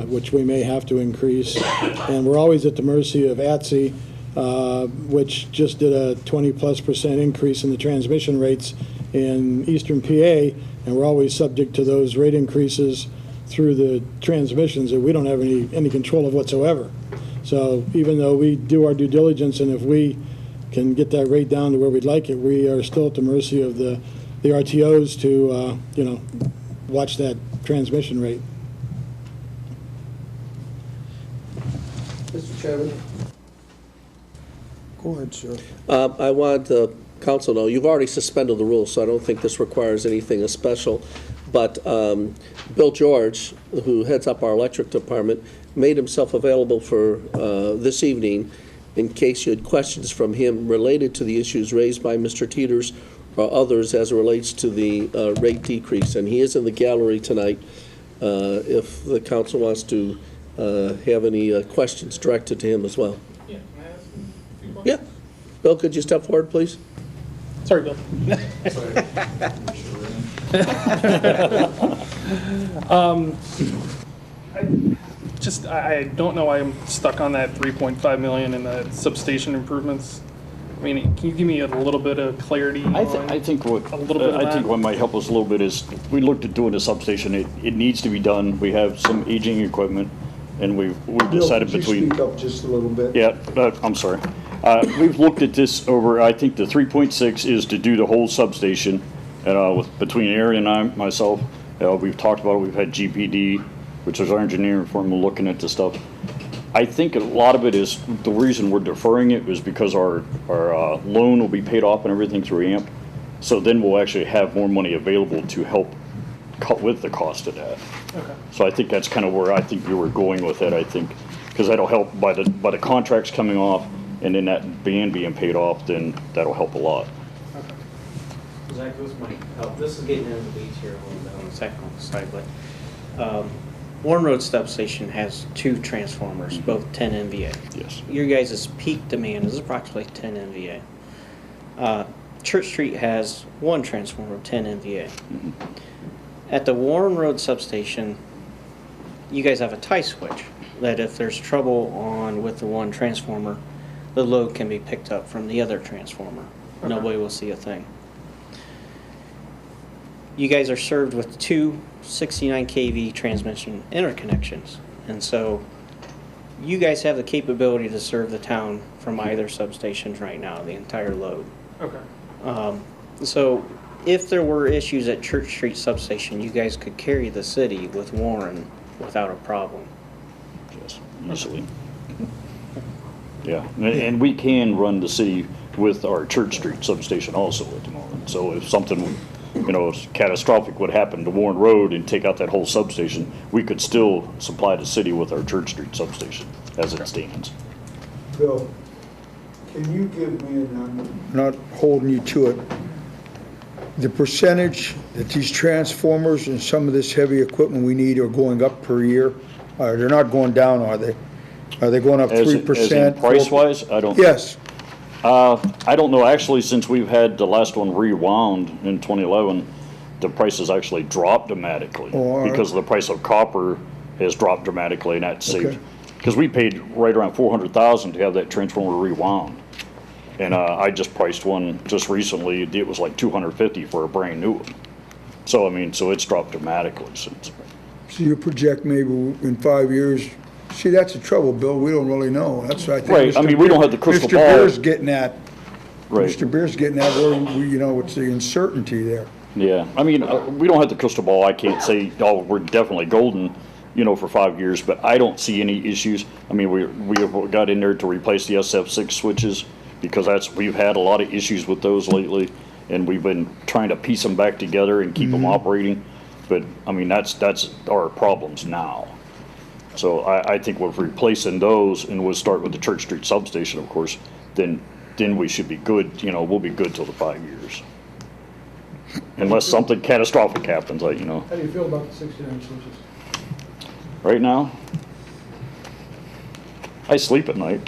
which we may have to increase. And we're always at the mercy of ATSI, which just did a 20+% increase in the transmission rates in eastern PA, and we're always subject to those rate increases through the transmissions that we don't have any control of whatsoever. So even though we do our due diligence, and if we can get that rate down to where we'd like it, we are still at the mercy of the RTOs to, you know, watch that transmission rate. Mr. Chairman? Go ahead, sir. I want the council to know, you've already suspended the rules, so I don't think this requires anything special. But Bill George, who heads up our electric department, made himself available for this evening in case you had questions from him related to the issues raised by Mr. Teeters or others as it relates to the rate decrease. And he is in the gallery tonight if the council wants to have any questions directed to him as well. Yeah, can I ask a few questions? Yeah. Bill, could you step forward, please? Sorry, Bill. I don't know why I'm stuck on that 3.5 million in the substation improvements. I mean, can you give me a little bit of clarity? I think what might help us a little bit is we looked at doing a substation. It needs to be done. We have some aging equipment, and we've decided Bill, could you speak up just a little bit? Yeah, I'm sorry. We've looked at this over. I think the 3.6 is to do the whole substation, and between Aaron and myself, we've talked about it. We've had GPD, which is our engineering firm, looking at the stuff. I think a lot of it is, the reason we're deferring it is because our loan will be paid off and everything through AMP. So then we'll actually have more money available to help cut with the cost of that. Okay. So I think that's kind of where I think you were going with it, I think, because that'll help by the contracts coming off and then that band being paid off, then that'll help a lot. Zach, this might help. This is getting into the weeds here a little bit on the technical side, but Warren Road Substation has 2 transformers, both 10 MVA. Yes. Your guys' peak demand is approximately 10 MVA. Church Street has 1 transformer, 10 MVA. Mm-hmm. At the Warren Road Substation, you guys have a tie switch that if there's trouble with the one transformer, the load can be picked up from the other transformer. Okay. Nobody will see a thing. You guys are served with 2 69 kV transmission interconnections, and so you guys have the capability to serve the town from either substations right now, the entire load. Okay. So if there were issues at Church Street substation, you guys could carry the city with Warren without a problem. Yes, easily. Yeah, and we can run the city with our Church Street substation also at the moment. So if something you know, catastrophic what happened to Warren Road and take out that whole substation, we could still supply the city with our Church Street substation as it stands. Bill, can you give me, and I'm not holding you to it, the percentage that these transformers and some of this heavy equipment we need are going up per year? They're not going down, are they? Are they going up 3%? As in price-wise, I don't. Yes. I don't know, actually, since we've had the last one rewound in 2011, the prices actually dropped dramatically because the price of copper has dropped dramatically, and that saved. Because we paid right around $400,000 to have that transformer rewound. And I just priced one just recently, it was like $250 for a brand new one. So, I mean, so it's dropped dramatically since. So you project maybe in 5 years, see, that's the trouble, Bill, we don't really know. That's what I think. Right, I mean, we don't have the crystal ball. Mr. Beer's getting at, Right. Mr. Beer's getting at where, you know, it's the uncertainty there. Yeah, I mean, we don't have the crystal ball. I can't say, oh, we're definitely golden, you know, for 5 years, but I don't see any issues. I mean, we have got in there to replace the SF6 switches because we've had a lot of issues with those lately, and we've been trying to piece them back together and keep them operating. But, I mean, that's our problems now. So I think with replacing those, and we'll start with the Church Street substation, of course, then we should be good, you know, we'll be good till the 5 years. Unless something catastrophic happens, like, you know. How do you feel about the 69 switches? Right now, I sleep at night.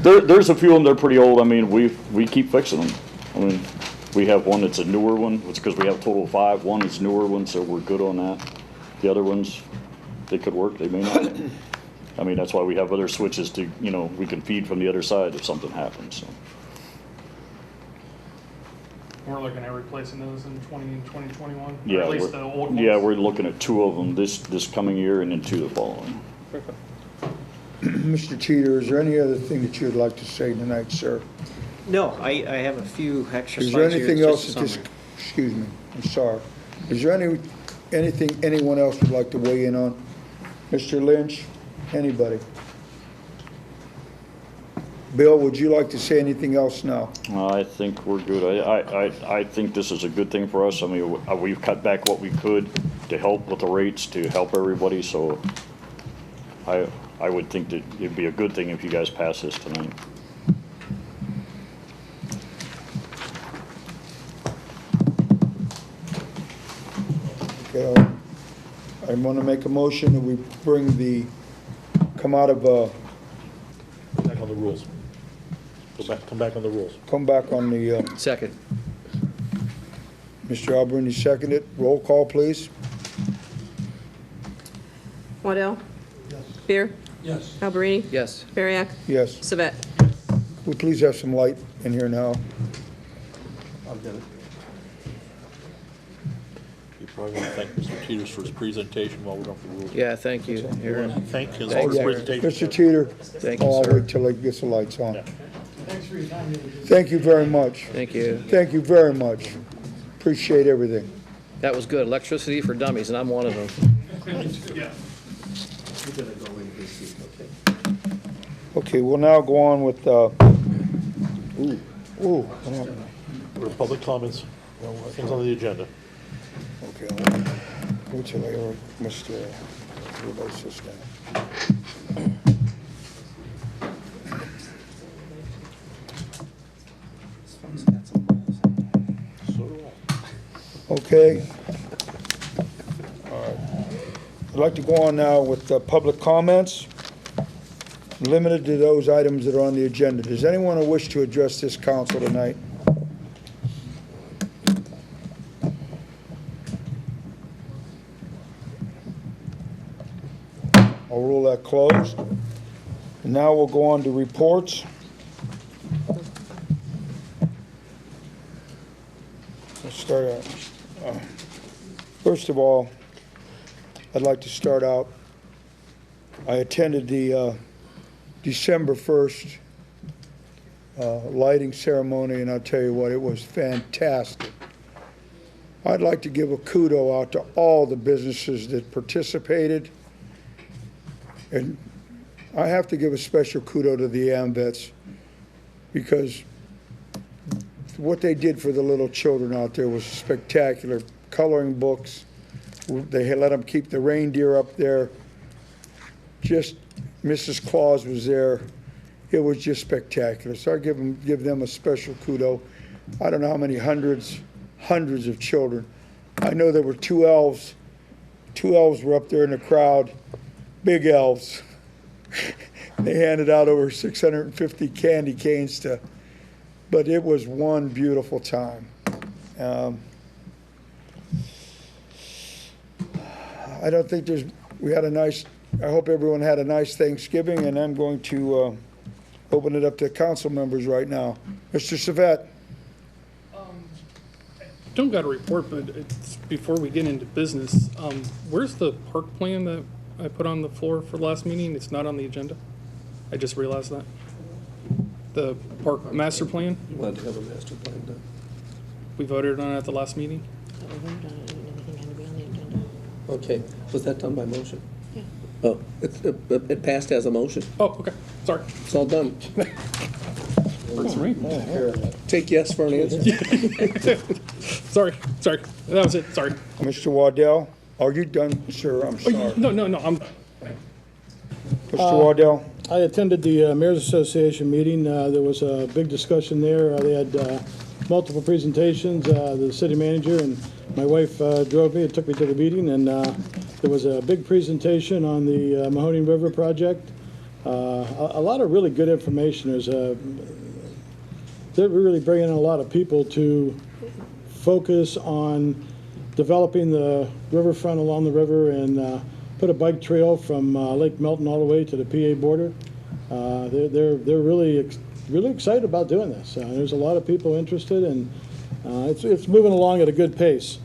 There's a few of them that are pretty old. I mean, we keep fixing them. I mean, we have one that's a newer one. It's because we have a total of 5. One is newer one, so we're good on that. The other ones, they could work, they may not. I mean, that's why we have other switches to, you know, we can feed from the other side if something happens, so. We're looking at replacing those in 2021? Yeah, or at least the old ones? yeah, we're looking at 2 of them this coming year and then 2 the following. Mr. Teeter, is there any other thing that you'd like to say tonight, sir? No, I have a few extra Is there slides here. anything It's else just that a this, summary. excuse me, I'm sorry. Is there anything anyone else would like to weigh in on? Mr. Lynch, anybody? Bill, would you like to say anything else now? I think we're good. I think this is a good thing for us. I mean, we've cut back what we could to help with the rates, to help everybody, so I would think that it'd be a good thing if you guys pass this tonight. Okay, I want to make a motion that we come out of, Back on the rules. Come back on the rules. come back on the, Second. Mr. Alberni seconded. Roll call, please. Waddell? Yes. Beer? Yes. Alberini? Yes. Bariak? Yes. Savet? Will please have some light in here now? You probably want to thank Mr. Teeters for his presentation while we're going through the rules. Yeah, thank you, Aaron. Thank him Thanks, for his Aaron. presentation. Mr. Teeter? Thank you, Oh, I'll sir. wait till it gets the lights on. Yeah. Thanks for your time. Thank you very much. Thank you. Thank you very much. Appreciate everything. That was good. Electricity for dummies, and I'm one of them. Yeah. Okay, we'll now go on with, We're in public comments, things on the agenda. okay, wait till I hear Mr. Everybody sits down. Okay. All right. I'd like to go on now with public comments, limited to those items that are on the agenda. Does anyone wish to address this council tonight? I'll rule that closed. And now we'll go on to reports. Let's start out. First of all, I'd like to start out, I attended the December 1st lighting ceremony, and I'll tell you what, it was fantastic. I'd like to give a kudo out to all the businesses that participated. And I have to give a special kudo to the AMVETs, because what they did for the little children out there was spectacular. Coloring books, they had let them keep the reindeer up there. Just, Mrs. Claus was there. It was just spectacular. So I give them a special kudo. I don't know how many hundreds of children. I know there were two elves. Two elves were up there in the crowd, big elves. They handed out over 650 candy canes but it was one beautiful time. I don't think I hope everyone had a nice Thanksgiving, and I'm going to open it up to council members right now. Mr. Savet. Don't got a report, but it's, before we get into business, where's the park plan that I put on the floor for the last meeting? It's not on the agenda. I just realized that. The park master plan, You wanted to have a master plan done. we voted on it at the last meeting. Okay, was that done by motion? Yeah. Oh, it passed as a motion. Oh, okay, sorry. It's all done. Works for me. Take yes for an answer. Sorry, that was it, sorry. Mr. Waddell, are you done, sir? I'm sorry. No, I'm, Mr. Waddell? I attended the Mayor's Association meeting. There was a big discussion there. They had multiple presentations. The city manager and my wife drove me and took me to the meeting, and there was a big presentation on the Mahoning River project. A lot of really good information. They're really bringing in a lot of people to focus on developing the riverfront along the river and put a bike trail from Lake Melton all the way to the PA border. They're really excited about doing this. There's a lot of people interested, and it's moving along at a good pace.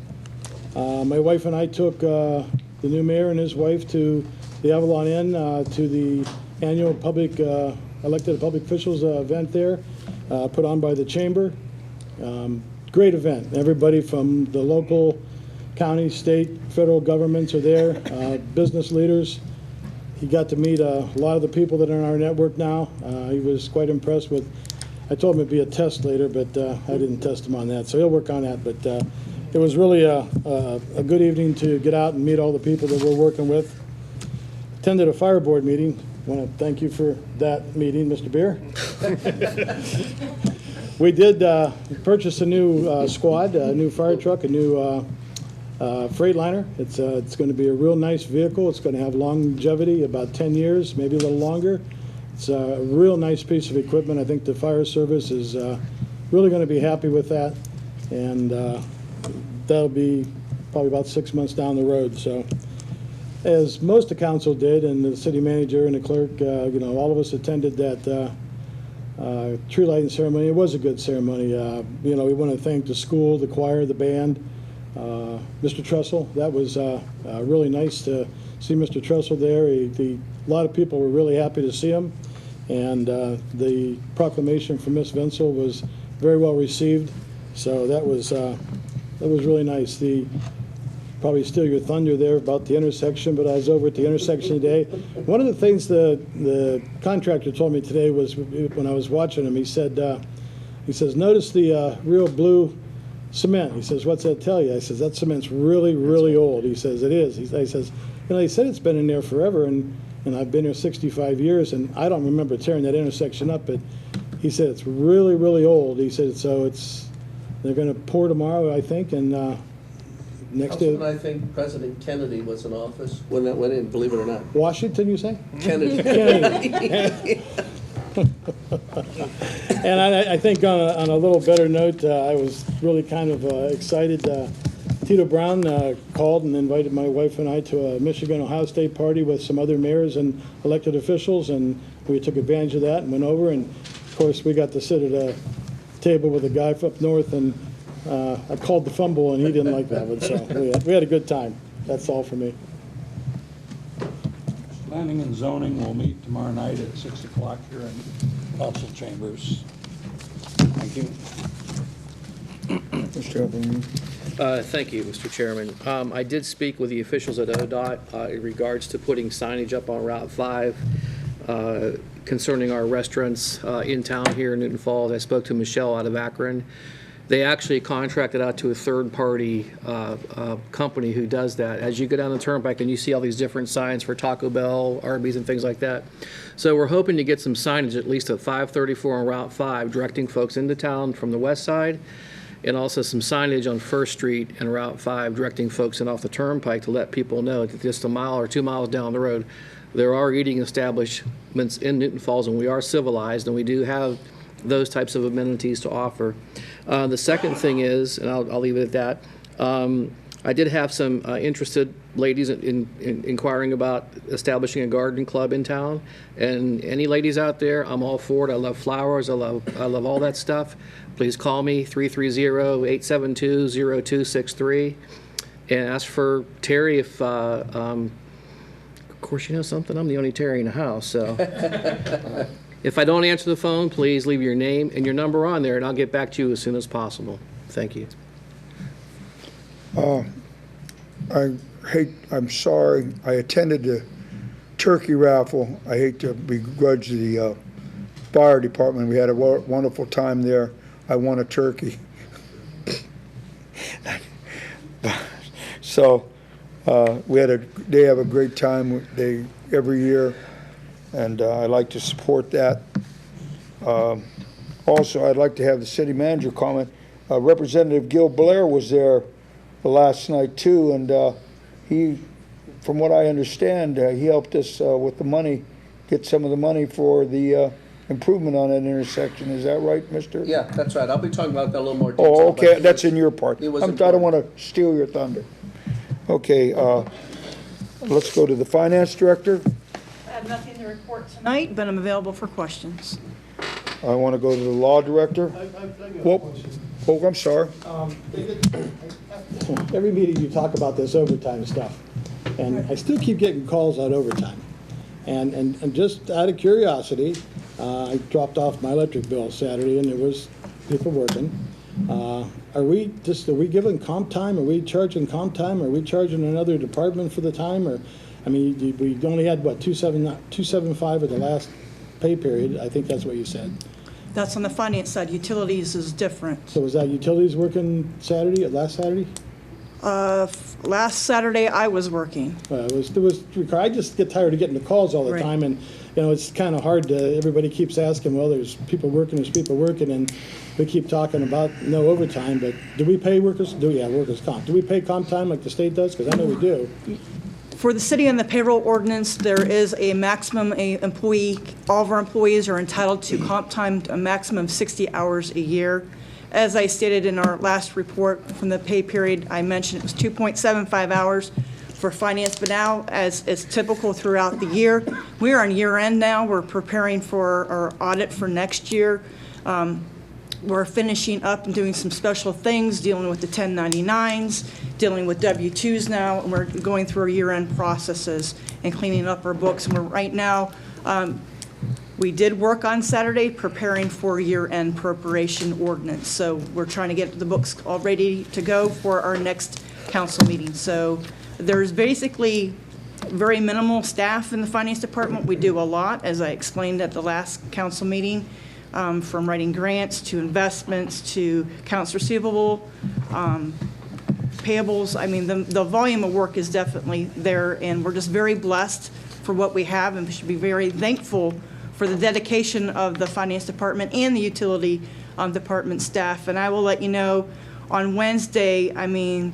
My wife and I took the new mayor and his wife to the Avalon Inn to the annual elected public officials event there, put on by the chamber. Great event. Everybody from the local, county, state, federal governments are there, business leaders. He got to meet a lot of the people that are in our network now. He was quite impressed with, I told him it'd be a test later, but I didn't test him on that, so he'll work on that. But it was really a good evening to get out and meet all the people that we're working with. Attended a fire board meeting. Want to thank you for that meeting, Mr. Beer. We did purchase a new squad, a new fire truck, a new Freightliner. It's going to be a real nice vehicle. It's going to have longevity, about 10 years, maybe a little longer. It's a real nice piece of equipment. I think the fire service is really going to be happy with that, and that'll be probably about 6 months down the road. So, as most of council did, and the city manager and the clerk, all of us attended that tree lighting ceremony. It was a good ceremony. We want to thank the school, the choir, the band, Mr. Trussell. That was really nice to see Mr. Trussell there. A lot of people were really happy to see him, and the proclamation from Miss Vinsel was very well received. So that was really nice. Probably steal your thunder there about the intersection, but I was over at the intersection today. One of the things the contractor told me today was, when I was watching him, he says, notice the real blue cement. He says, what's that tell you? I says, that cement's really, really old. He says, it is. He says, he said it's been in there forever, and I've been here 65 years, and I don't remember tearing that intersection up, but he said it's really, really old. He said, so they're going to pour tomorrow, I think, and next day. I think President Kennedy was in office when that went in, believe it or not. Washington, you say? Kennedy. And I think on a little better note, I was really kind of excited. Tito Brown called and invited my wife and I to a Michigan-Ohio State party with some other mayors and elected officials, and we took advantage of that and went over. And, of course, we got to sit at a table with a guy from up north, and I called the fumble, and he didn't like that one, so we had a good time. That's all for me. Planning and zoning will meet tomorrow night at 6 o'clock here in council chambers. Thank you. Mr. Evelyn. Thank you, Mr. Chairman. I did speak with the officials at ODOT in regards to putting signage up on Route 5 concerning our restaurants in town here in Newton Falls. I spoke to Michelle out of Akron. They actually contracted out to a third-party company who does that. As you go down the turnpike and you see all these different signs for Taco Bell, Arby's, and things like that. So we're hoping to get some signage at least at 534 on Route 5, directing folks into town from the west side, and also some signage on First Street and Route 5, directing folks in off the turnpike to let people know that just a mile or 2 miles down the road, there are eating establishments in Newton Falls, and we are civilized, and we do have those types of amenities to offer. The second thing is, and I'll leave it at that, I did have some interested ladies in inquiring about establishing a garden club in town. And any ladies out there, I'm all for it. I love flowers. I love all that stuff. Please call me, 330-872-0263, and ask for Terry if, of course, you know something, I'm the only Terry in the house, so. If I don't answer the phone, please leave your name and your number on there, and I'll get back to you as soon as possible. Thank you. I'm sorry, I attended the turkey raffle. I hate to begrudge the fire department. We had a wonderful time there. I won a turkey. So they have a great time every year, and I like to support that. Also, I'd like to have the city manager comment. Representative Gil Blair was there last night too, and he, from what I understand, he helped us with the money, get some of the money for the improvement on that intersection. Is that right, Mr.? Yeah, that's right. I'll be talking about that a little more detail. Oh, okay, but that's in your part. it was I don't want to steal your thunder. Okay, let's go to the finance director. I have nothing to report tonight, but I'm available for questions. I want to go to the law director. Oh, I'm sorry. Every meeting you talk about this overtime stuff, and I still keep getting calls on overtime. And just out of curiosity, I dropped off my electric bill Saturday, and there was people working. Are we giving comp time? Are we charging comp time? Are we charging another department for the time? Or, I mean, we only had, what, 275 at the last pay period. I think that's what you said. That's on the finance side. Utilities is different. So was that utilities working last Saturday? Last Saturday, I was working. I just get tired of getting the calls all the Right. time, and, you know, it's kind of hard to, everybody keeps asking, well, there's people working, and we keep talking about no overtime, but do we pay workers? Workers' comp. Do we pay comp time like the state does? Because I know we do. For the city and the payroll ordinance, there is a maximum, all of our employees are entitled to comp time, a maximum of 60 hours a year. As I stated in our last report from the pay period, I mentioned it was 2.75 hours for finance, but now, as is typical throughout the year, we are on year end now. We're preparing for our audit for next year. We're finishing up and doing some special things, dealing with the 1099s, dealing with W-2s now, and we're going through our year-end processes and cleaning up our books. And we're right now, we did work on Saturday preparing for year-end preparation ordinance. So we're trying to get the books all ready to go for our next council meeting. So there's basically very minimal staff in the finance department. We do a lot, as I explained at the last council meeting. From writing grants to investments to accounts receivable, payables. I mean, the volume of work is definitely there, and we're just very blessed for what we have, and we should be very thankful for the dedication of the finance department and the utility department staff. And I will let you know, on Wednesday, I mean,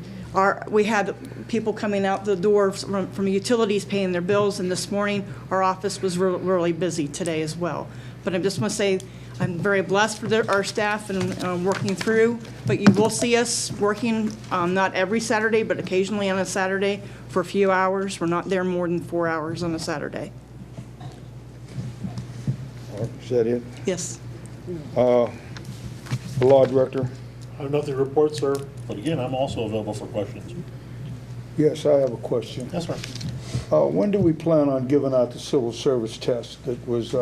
we had people coming out the door from utilities paying their bills, and this morning our office was really busy today as well. But I just want to say, I'm very blessed for our staff and working through, but you will see us working not every Saturday, but occasionally on a Saturday for a few hours. We're not there more than 4 hours on a Saturday. Is that it? Yes. The law director. I have nothing to report, sir, but again, I'm also available for questions. Yes, I have a question. Yes, sir. When do we plan on giving out the civil service test that was?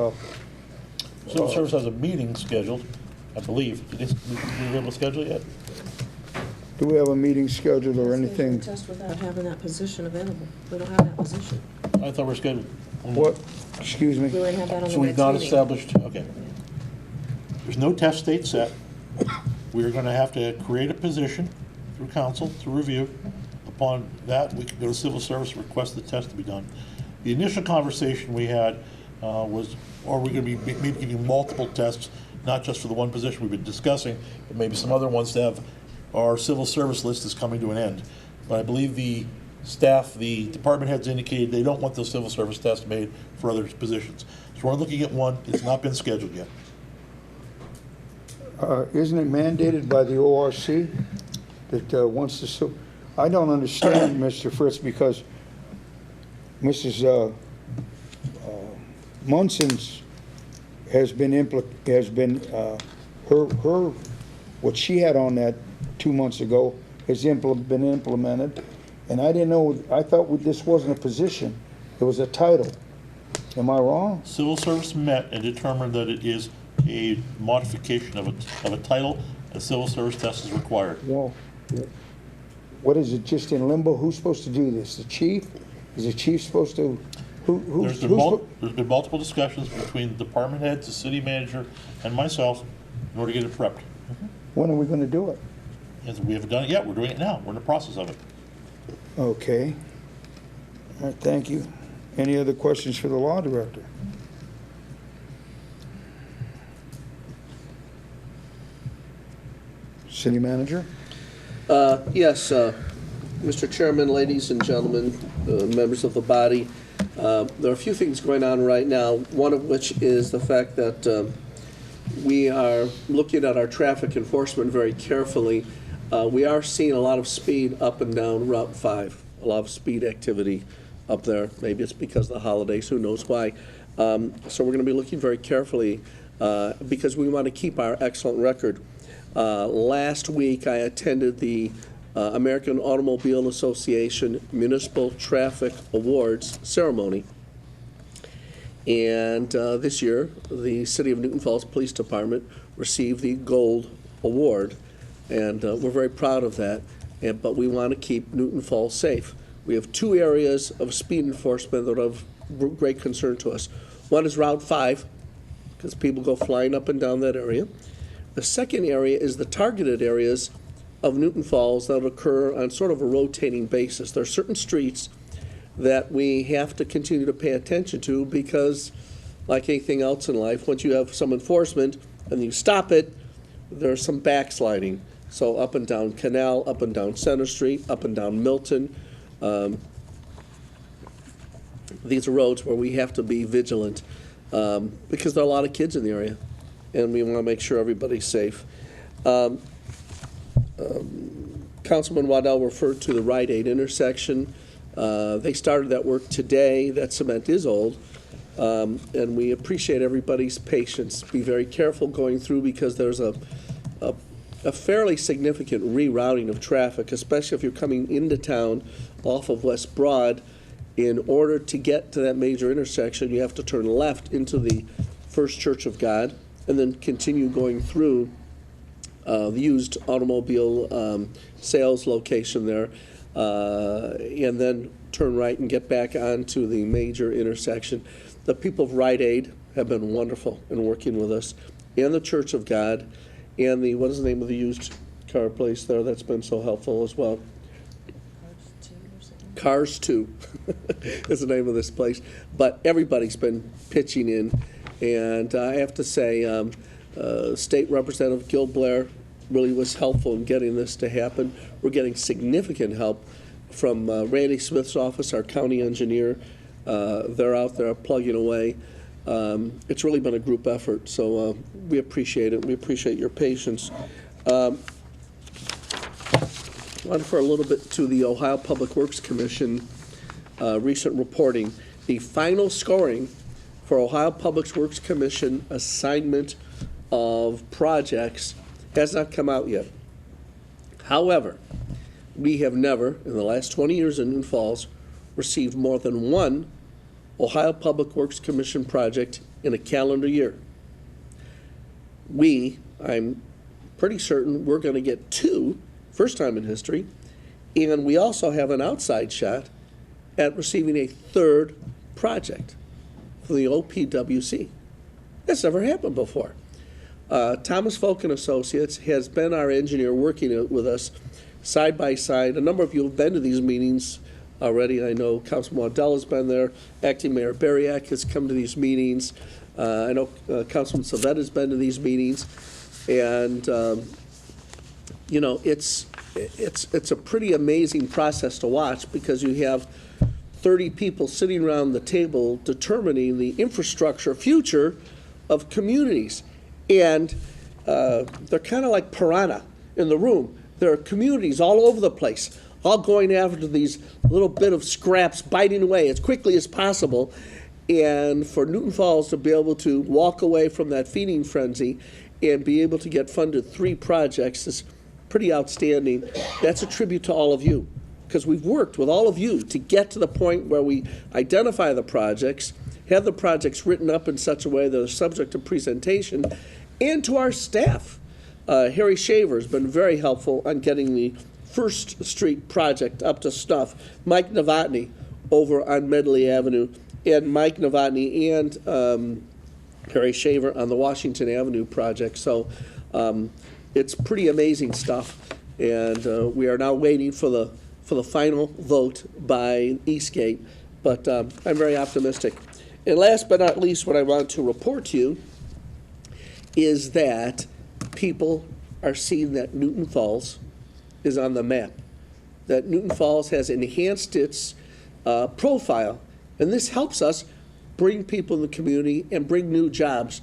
Civil Service has a meeting scheduled, I believe. Did we able to schedule it yet? Do we have a meeting scheduled or anything? Test without having that position available. We don't have that position. I thought we were scheduled. What? Excuse me? We wouldn't have that on the So we've next not meeting. established, okay. There's no test date set. we're gonna have to create a position through council to review. Upon that, we can go to civil service, request the test to be done. The initial conversation we had was, are we gonna be maybe getting multiple tests, not just for the one position we've been discussing, but maybe some other ones to have. Our civil service list is coming to an end. But I believe the staff, the department heads indicated they don't want those civil service tests made for other positions. So we're looking at one, it's not been scheduled yet. Isn't it mandated by the ORC that once the, I don't understand, Mr. Fritz, because Mrs. Munson's has been, her, what she had on that 2 months ago has been implemented. And I didn't know, I thought this wasn't a position, it was a title. Am I wrong? Civil service met and determined that it is a modification of a title. A civil service test is required. Well, what is it, just in limbo? Who's supposed to do this? The chief? Is the chief supposed to, There's been multiple discussions between the department heads, the city manager, and myself in order to get it prepped. when are we gonna do it? Yes, we haven't done it yet, we're doing it now, we're in the process of it. Okay. All right, thank you. Any other questions for the law director? City manager? Yes, Mr. Chairman, ladies and gentlemen, members of the body, there are a few things going on right now, one of which is the fact that we are looking at our traffic enforcement very carefully. We are seeing a lot of speed up and down Route 5, a lot of speed activity up there. Maybe it's because of the holidays, who knows why. So we're going to be looking very carefully because we want to keep our excellent record. Last week, I attended the American Automobile Association Municipal Traffic Awards ceremony. And this year, the City of Newton Falls Police Department received the Gold Award. And we're very proud of that, but we want to keep Newton Falls safe. We have two areas of speed enforcement that are of great concern to us. One is Route 5, because people go flying up and down that area. The second area is the targeted areas of Newton Falls that occur on sort of a rotating basis. There are certain streets that we have to continue to pay attention to because, like anything else in life, once you have some enforcement and you stop it, there's some backsliding. So up and down Canal, up and down Center Street, up and down Milton. These are roads where we have to be vigilant because there are a lot of kids in the area, and we want to make sure everybody's safe. Councilman Waddell referred to the Rite Aid intersection. They started that work today. That cement is old, and we appreciate everybody's patience. Be very careful going through because there's a fairly significant rerouting of traffic, especially if you're coming into town off of West Broad. In order to get to that major intersection, you have to turn left into the First Church of God and then continue going through the used automobile sales location there, and then turn right and get back onto the major intersection. The people of Rite Aid have been wonderful in working with us, and the Church of God, and the, what is the name of the used car place there that's been so helpful as well? Cars 2 is the name of this place. But everybody's been pitching in, and I have to say, State Representative Gil Blair really was helpful in getting this to happen. We're getting significant help from Randy Smith's office, our county engineer. They're out there plugging away. It's really been a group effort, so we appreciate it. We appreciate your patience. I want to refer a little bit to the Ohio Public Works Commission recent reporting. The final scoring for Ohio Public Works Commission assignment of projects has not come out yet. However, we have never, in the last 20 years in Newton Falls, received more than one Ohio Public Works Commission project in a calendar year. I'm pretty certain we're going to get two, first time in history, and we also have an outside shot at receiving a third project from the OPWC. That's never happened before. Thomas Folk and Associates has been our engineer working with us side by side. A number of you have been to these meetings already. I know Councilman Waddell has been there. Acting Mayor Bariak has come to these meetings. I know Councilman Savet has been to these meetings. And, you know, it's a pretty amazing process to watch because you have 30 people sitting around the table determining the infrastructure future of communities. And they're kind of like piranha in the room. There are communities all over the place, all going after these little bit of scraps, biting away as quickly as possible. And for Newton Falls to be able to walk away from that feeding frenzy and be able to get funded 3 projects is pretty outstanding. That's a tribute to all of you, because we've worked with all of you to get to the point where we identify the projects, have the projects written up in such a way that they're subject to presentation, and to our staff. Harry Shaver has been very helpful on getting the First Street project up to snuff. Mike Novotny over on Medley Avenue, and Mike Novotny and Harry Shaver on the Washington Avenue project. So it's pretty amazing stuff, and we are now waiting for the final vote by Eastgate, but I'm very optimistic. And last but not least, what I want to report to you is that people are seeing that Newton Falls is on the map, that Newton Falls has enhanced its profile, and this helps us bring people in the community and bring new jobs.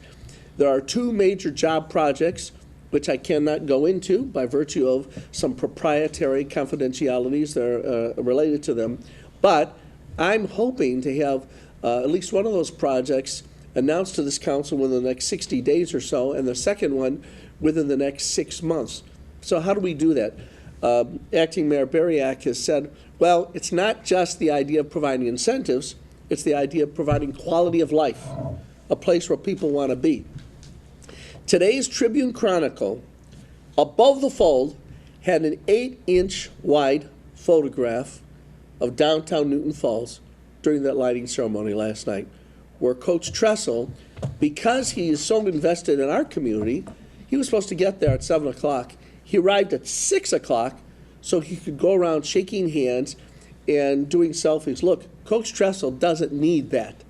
There are 2 major job projects which I cannot go into by virtue of some proprietary confidentialities that are related to them, but I'm hoping to have at least one of those projects announced to this council within the next 60 days or so, and the second one within the next 6 months. So how do we do that? Acting Mayor Bariak has said, well, it's not just the idea of providing incentives, it's the idea of providing quality of life, a place where people want to be. Today's Tribune Chronicle, above the fold, had an 8-inch wide photograph of downtown Newton Falls during that lighting ceremony last night, where Coach Tressel, because he is so invested in our community, he was supposed to get there at 7 o'clock. He arrived at 6 o'clock so he could go around shaking hands and doing selfies. Look, Coach Tressel doesn't need that.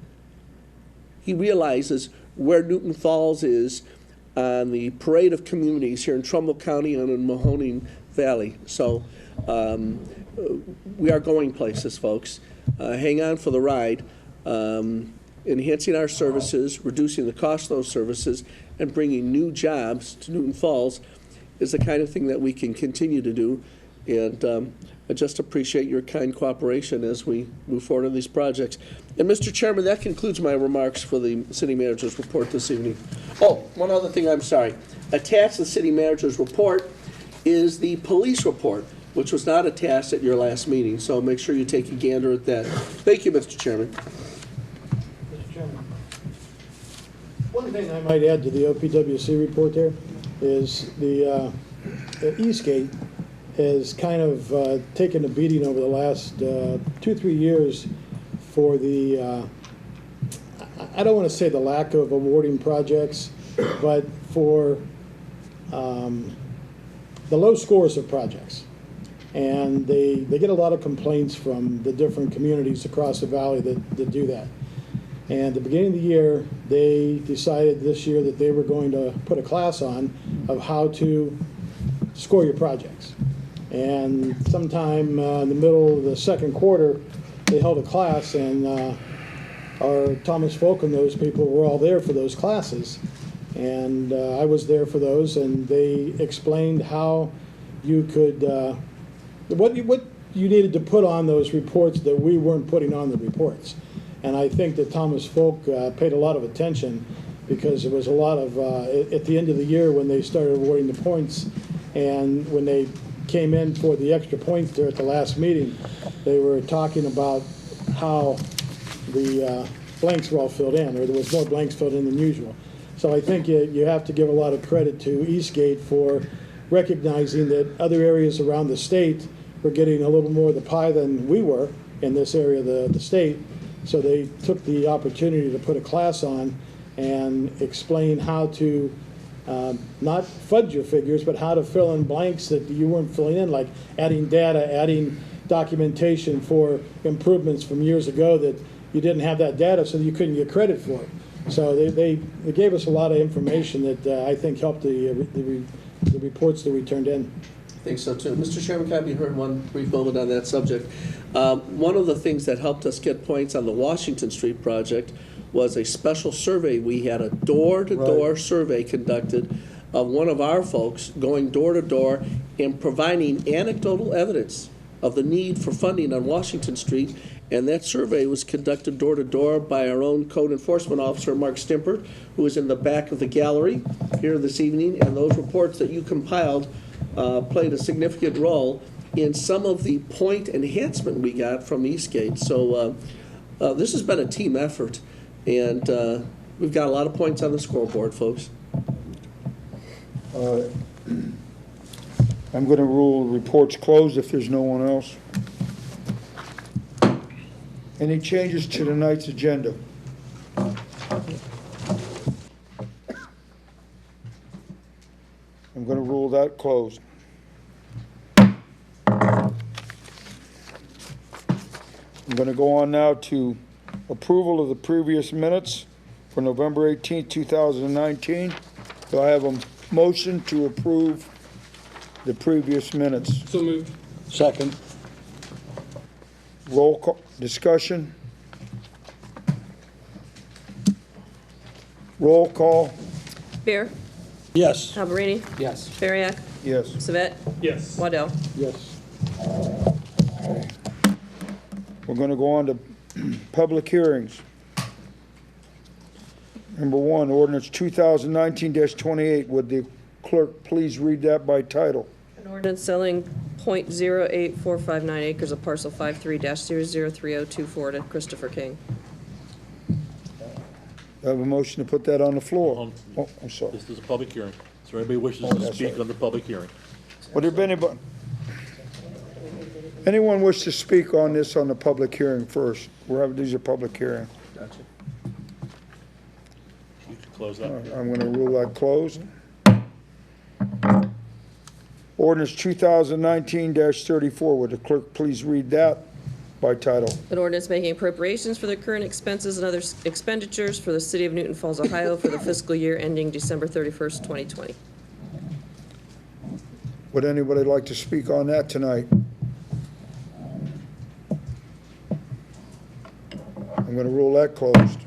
He realizes where Newton Falls is on the parade of communities here in Trumbull County and in Mahoning Valley. So we are going places, folks. Hang on for the ride. Enhancing our services, reducing the cost of those services, and bringing new jobs to Newton Falls is the kind of thing that we can continue to do. And I just appreciate your kind cooperation as we move forward on these projects. And Mr. Chairman, that concludes my remarks for the city manager's report this evening. Oh, one other thing, I'm sorry. Attached to the city manager's report is the police report, which was not attached at your last meeting. So make sure you take a gander at that. Thank you, Mr. Chairman. Mr. Chairman, one thing I might add to the OPWC report there is the Eastgate has kind of taken a beating over the last 2-3 years for the, I don't want to say the lack of awarding projects, but for the low scores of projects. And they get a lot of complaints from the different communities across the valley that do that. And at the beginning of the year, they decided this year that they were going to put a class on of how to score your projects. And sometime in the middle of the second quarter, they held a class, and our Thomas Folk and those people were all there for those classes. And I was there for those, and they explained how you could, what you needed to put on those reports that we weren't putting on the reports. And I think that Thomas Folk paid a lot of attention, because there was a lot of, at the end of the year when they started awarding the points, and when they came in for the extra points there at the last meeting, they were talking about how the blanks were all filled in, or there was more blanks filled in than usual. So I think you have to give a lot of credit to Eastgate for recognizing that other areas around the state were getting a little more of the pie than we were in this area of the state. So they took the opportunity to put a class on and explain how to not fudge your figures, but how to fill in blanks that you weren't filling in, like adding data, adding documentation for improvements from years ago that you didn't have that data, so that you couldn't get credit for it. So they gave us a lot of information that I think helped the reports that we turned in. I think so too. Mr. Chairman, can I be heard one brief moment on that subject? One of the things that helped us get points on the Washington Street project was a special survey. We had a door-to-door survey conducted of one of our folks going door-to-door and providing anecdotal evidence of the need for funding on Washington Street. And that survey was conducted door-to-door by our own code enforcement officer, Mark Stimpert, who is in the back of the gallery here this evening. And those reports that you compiled played a significant role in some of the point enhancement we got from Eastgate. So this has been a team effort, and we've got a lot of points on the scoreboard, folks. I'm going to rule reports closed if there's no one else. Any changes to tonight's agenda? I'm going to rule that closed. I'm going to go on now to approval of the previous minutes for November 18th, 2019. Do I have a motion to approve the previous minutes? So moved. Second. Roll call, discussion. Roll call, Beer, Yes. Alberini, Yes. Bariak, yes. Savet, Yes. Waddell. Yes. We're going to go on to public hearings. Number one, ordinance 2019-28. Would the clerk please read that by title? An ordinance selling .08459 acres of parcel 53-003024 to Christopher King. Do I have a motion to put that on the floor? Oh, I'm sorry. This is a public hearing. Is there anybody wishes that's to speak right. on the public hearing? Would there be anyone wish to speak on this on the public hearing first? These are public hearing. You can close that. I'm going to rule that closed. Ordinance 2019-34. Would the clerk please read that by title? An ordinance making appropriations for the current expenses and other expenditures for the city of Newton Falls, Ohio for the fiscal year ending December 31st, 2020. Would anybody like to speak on that tonight? I'm going to rule that closed.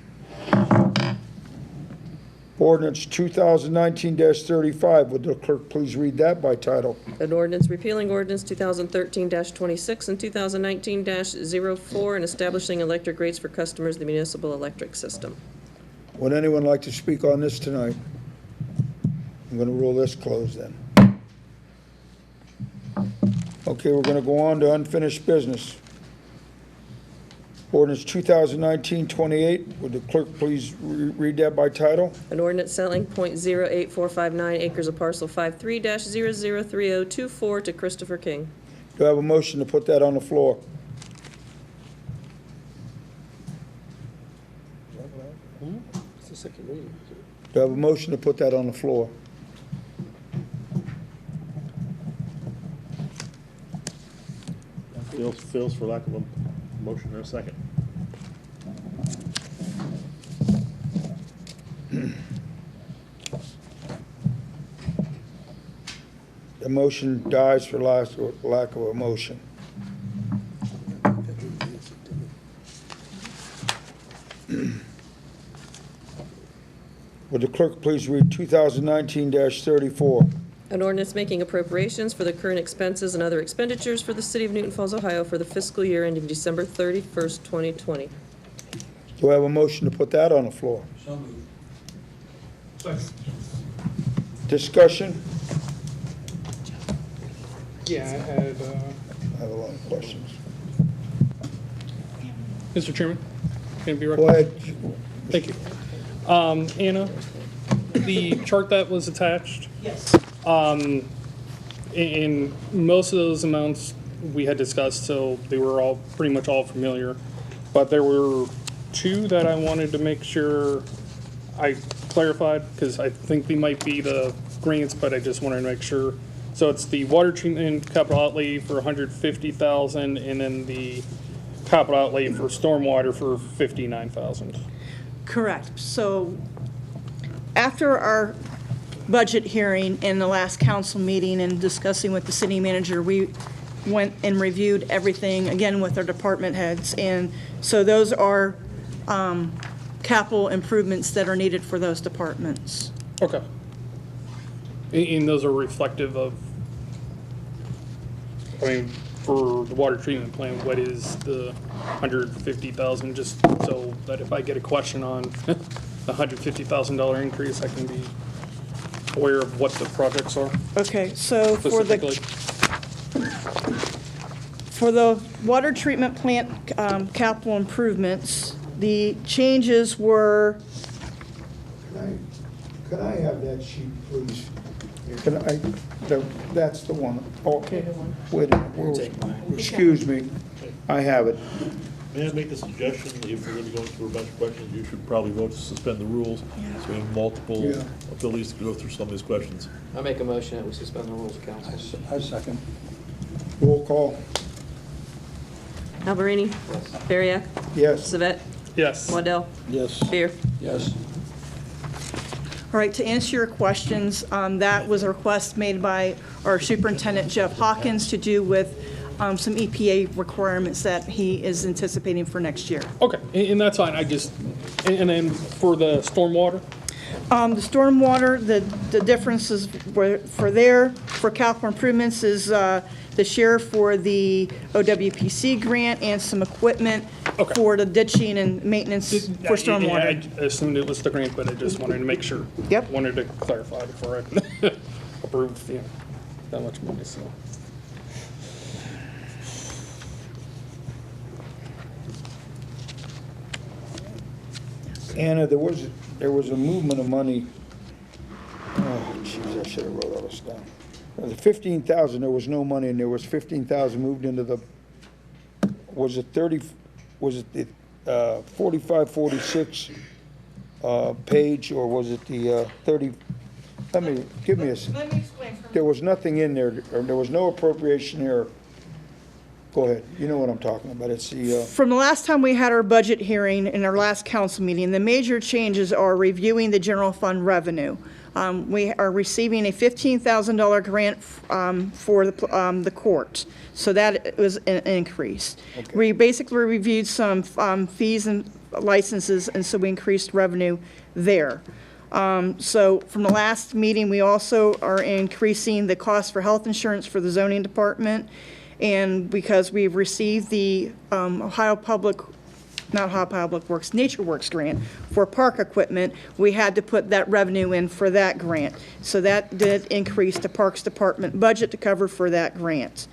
Ordinance 2019-35. Would the clerk please read that by title? An ordinance repealing ordinance 2013-26 and 2019-04 and establishing electric rates for customers of the municipal electric system. Would anyone like to speak on this tonight? I'm going to rule this closed then. Okay, we're going to go on to unfinished business. Ordinance 2019-28. Would the clerk please read that by title? An ordinance selling .08459 acres of parcel 53-003024 to Christopher King. Do I have a motion to put that on the floor? It's the second reading. Do I have a motion to put that on the floor? Fails for lack of a motion or a second. The motion dies for lack of a motion. Would the clerk please read 2019-34? An ordinance making appropriations for the current expenses and other expenditures for the city of Newton Falls, Ohio for the fiscal year ending December 31st, 2020. Do I have a motion to put that on the floor? So moved. Discussion? Yeah, I had, I have a lot of questions. Mr. Chairman, can it be Go recognized? ahead. Thank you. Anna, the chart that was attached, Yes. in most of those amounts we had discussed, so they were all pretty much all familiar. But there were two that I wanted to make sure I clarified, because I think they might be the grants, but I just wanted to make sure. So it's the water treatment capital outlay for 150,000, and then the capital outlay for stormwater for 59,000. Correct. So after our budget hearing in the last council meeting and discussing with the city manager, we went and reviewed everything again with our department heads. And so those are capital improvements that are needed for those departments. Okay. And those are reflective of, I mean, for the water treatment plant, what is the 150,000, just so that if I get a question on the $150,000 increase, I can be aware of what the projects are Okay, so specifically. for the water treatment plant capital improvements, the changes were, Could I have that sheet, please? Can I, that's the one. Okay. Wait, excuse me, I have it. May I make a suggestion? If we're gonna be going through a bunch of questions, you should probably vote to suspend the rules. So we have multiple Yeah. abilities to go through some of these questions. I make a motion that we suspend the rules of council. I second. Roll call. Alberini? Bariak? Yes. Savet? Yes. Waddell? Yes. Beer? Yes. all right, to answer your questions, that was a request made by our superintendent, Jeff Hawkins, to do with some EPA requirements that he is anticipating for next year. Okay, and that's fine, I just, and then for the stormwater? The stormwater, the differences for capital improvements is the share for the OWPC grant and some equipment Okay. for the ditching and maintenance for stormwater. I assumed it was the grant, but I just wanted to make sure. Yep. Wanted to clarify before I approved, that much money, so. Anna, there was a movement of money. Oh, jeez, I should have wrote all this down. The 15,000, there was no money, and there was 15,000 moved into the, was it the 45, 46 page, or was it the 30? Give me a, Let me explain. there was nothing in there, or there was no appropriation here. Go ahead, you know what I'm talking about, it's the, From the last time we had our budget hearing in our last council meeting, the major changes are reviewing the general fund revenue. We are receiving a $15,000 grant for the court, so that was an increase. Okay. We basically reviewed some fees and licenses, and so we increased revenue there. So from the last meeting, we also are increasing the cost for health insurance for the zoning department. And because we've received the Nature Works grant for park equipment, we had to put that revenue in for that grant. So that did increase the Parks Department budget to cover for that grant.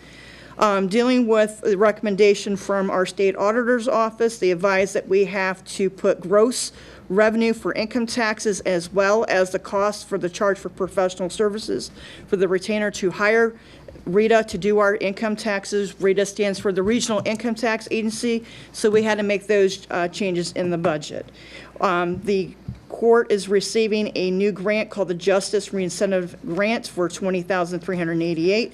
Dealing with the recommendation from our state auditor's office, they advise that we have to put gross revenue for income taxes as well as the cost for the charge for professional services for the retainer to hire Rita to do our income taxes. Rita stands for the Regional Income Tax Agency, so we had to make those changes in the budget. The court is receiving a new grant called the Justice Reincentive Grant for $20,388.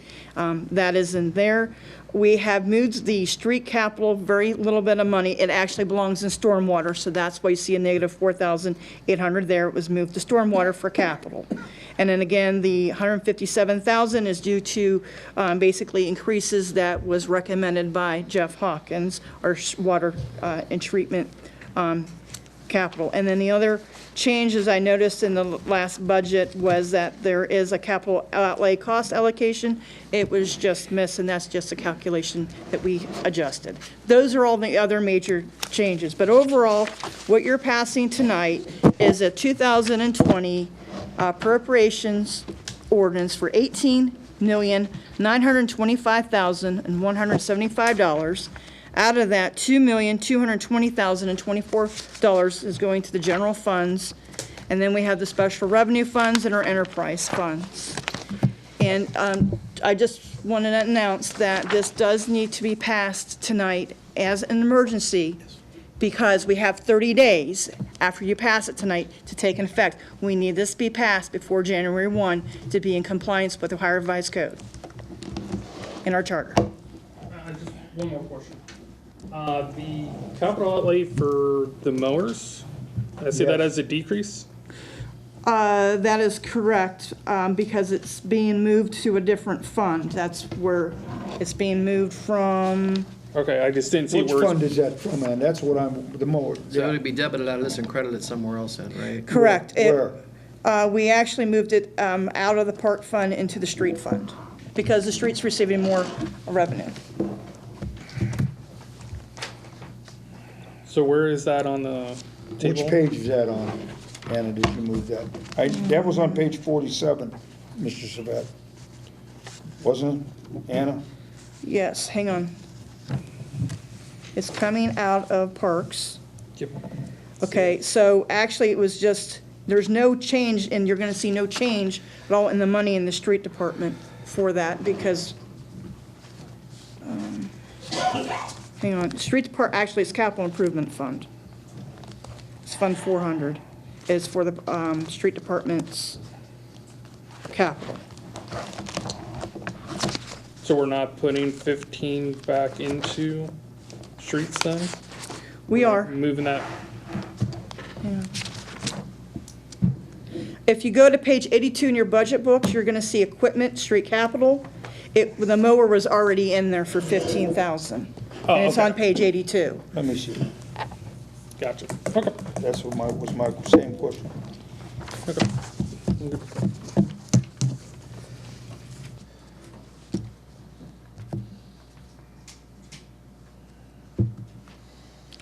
That is in there. We have moved the street capital, very little bit of money. It actually belongs in stormwater, so that's why you see a negative $4,800 there. It was moved to stormwater for capital. And then again, the $157,000 is due to basically increases that was recommended by Jeff Hawkins, our water and treatment capital. And then the other changes I noticed in the last budget was that there is a capital outlay cost allocation. It was just missed, and that's just a calculation that we adjusted. Those are all the other major changes. But overall, what you're passing tonight is a 2020 appropriations ordinance for $18,925,175. Out of that, $2,220,024 is going to the general funds, and then we have the special revenue funds and our enterprise funds. And I just want to announce that this does need to be passed tonight as an emergency because we have 30 days after you pass it tonight to take effect. We need this to be passed before January 1 to be in compliance with the Ohio Revised Code in our charter. Just one more question. The capital outlay for the mowers, I see that as a decrease? That is correct, because it's being moved to a different fund. That's where it's being moved from. Okay, I just didn't see Which where. fund is that from, man? That's what I'm, the mower. So it'd be debited out of this and credited somewhere else then, right? Correct. Where? We actually moved it out of the park fund into the street fund because the street's receiving more revenue. So where is that on the table? Which page is that on? Anna, did you move that? That was on page 47, Mr. Savet. Wasn't it, Anna? Yes, hang on. It's coming out of parks. Yep. Okay, so actually it was just, there's no change, and you're gonna see no change at all in the money in the street department for that because, hang on, street department, actually it's capital improvement fund. It's Fund 400. It's for the street department's capital. So we're not putting 15 back into streets then? We are. Moving that, If you go to page 82 in your budget books, you're gonna see equipment, street capital. The mower was already in there for 15,000. Oh, And it's okay. on page 82. Let me see. gotcha. Okay. That's what was my same question. Okay.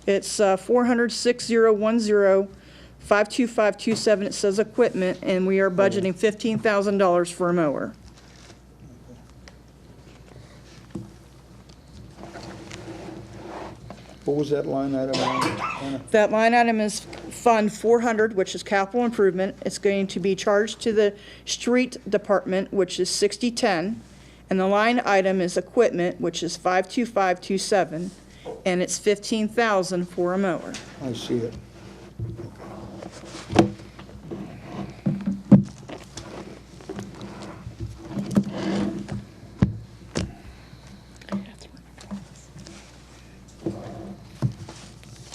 It's 400-6010, 52527, it says equipment, and we are budgeting $15,000 for a mower. What was that line item on, Anna? That line item is Fund 400, which is capital improvement. It's going to be charged to the street department, which is 6010, and the line item is equipment, which is 52527, and it's 15,000 for a mower. I see it.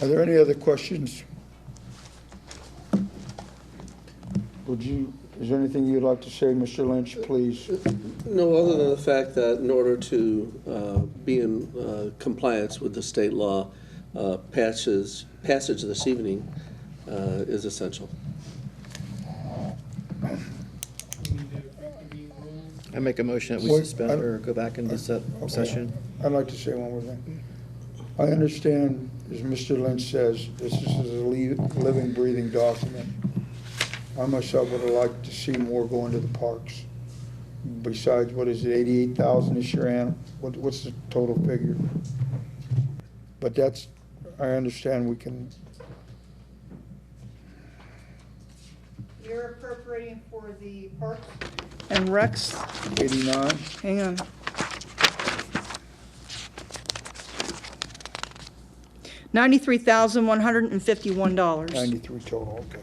Are there any other questions? Is there anything you'd like to say, Mr. Lynch, please? No, other than the fact that in order to be in compliance with the state law, passage this evening is essential. I make a motion that we Wait, suspend or go back into session. I'd like to say one more thing. I understand, as Mr. Lynch says, this is a living, breathing document. I myself would have liked to see more go into the parks. Besides, what is it, 88,000 this year, Anna? What's the total figure? But that's, I understand we can, You're appropriating for the parks and recs. 89? Hang on. $93,151. 93 total, okay.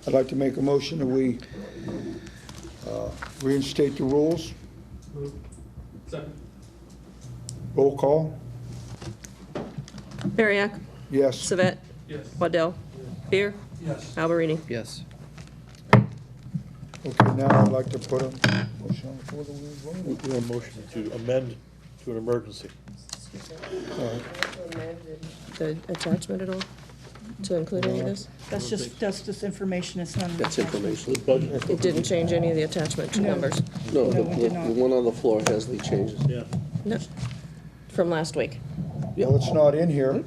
I'd like to make a motion that we reinstate the rules. Second. Roll call? Bariak. Yes. Savet. Yes. Waddell. Beer. Yes. Alberini. Yes. Okay, now I'd like to put a motion on the floor that we vote. We have a motion to amend to an emergency. The attachment at all to include any of this? That's just information, it's not. That's information. It didn't change any of the attachment numbers? No, No, the it did not. one on the floor has the changes. Yeah. No. From last week? Well, it's not in here.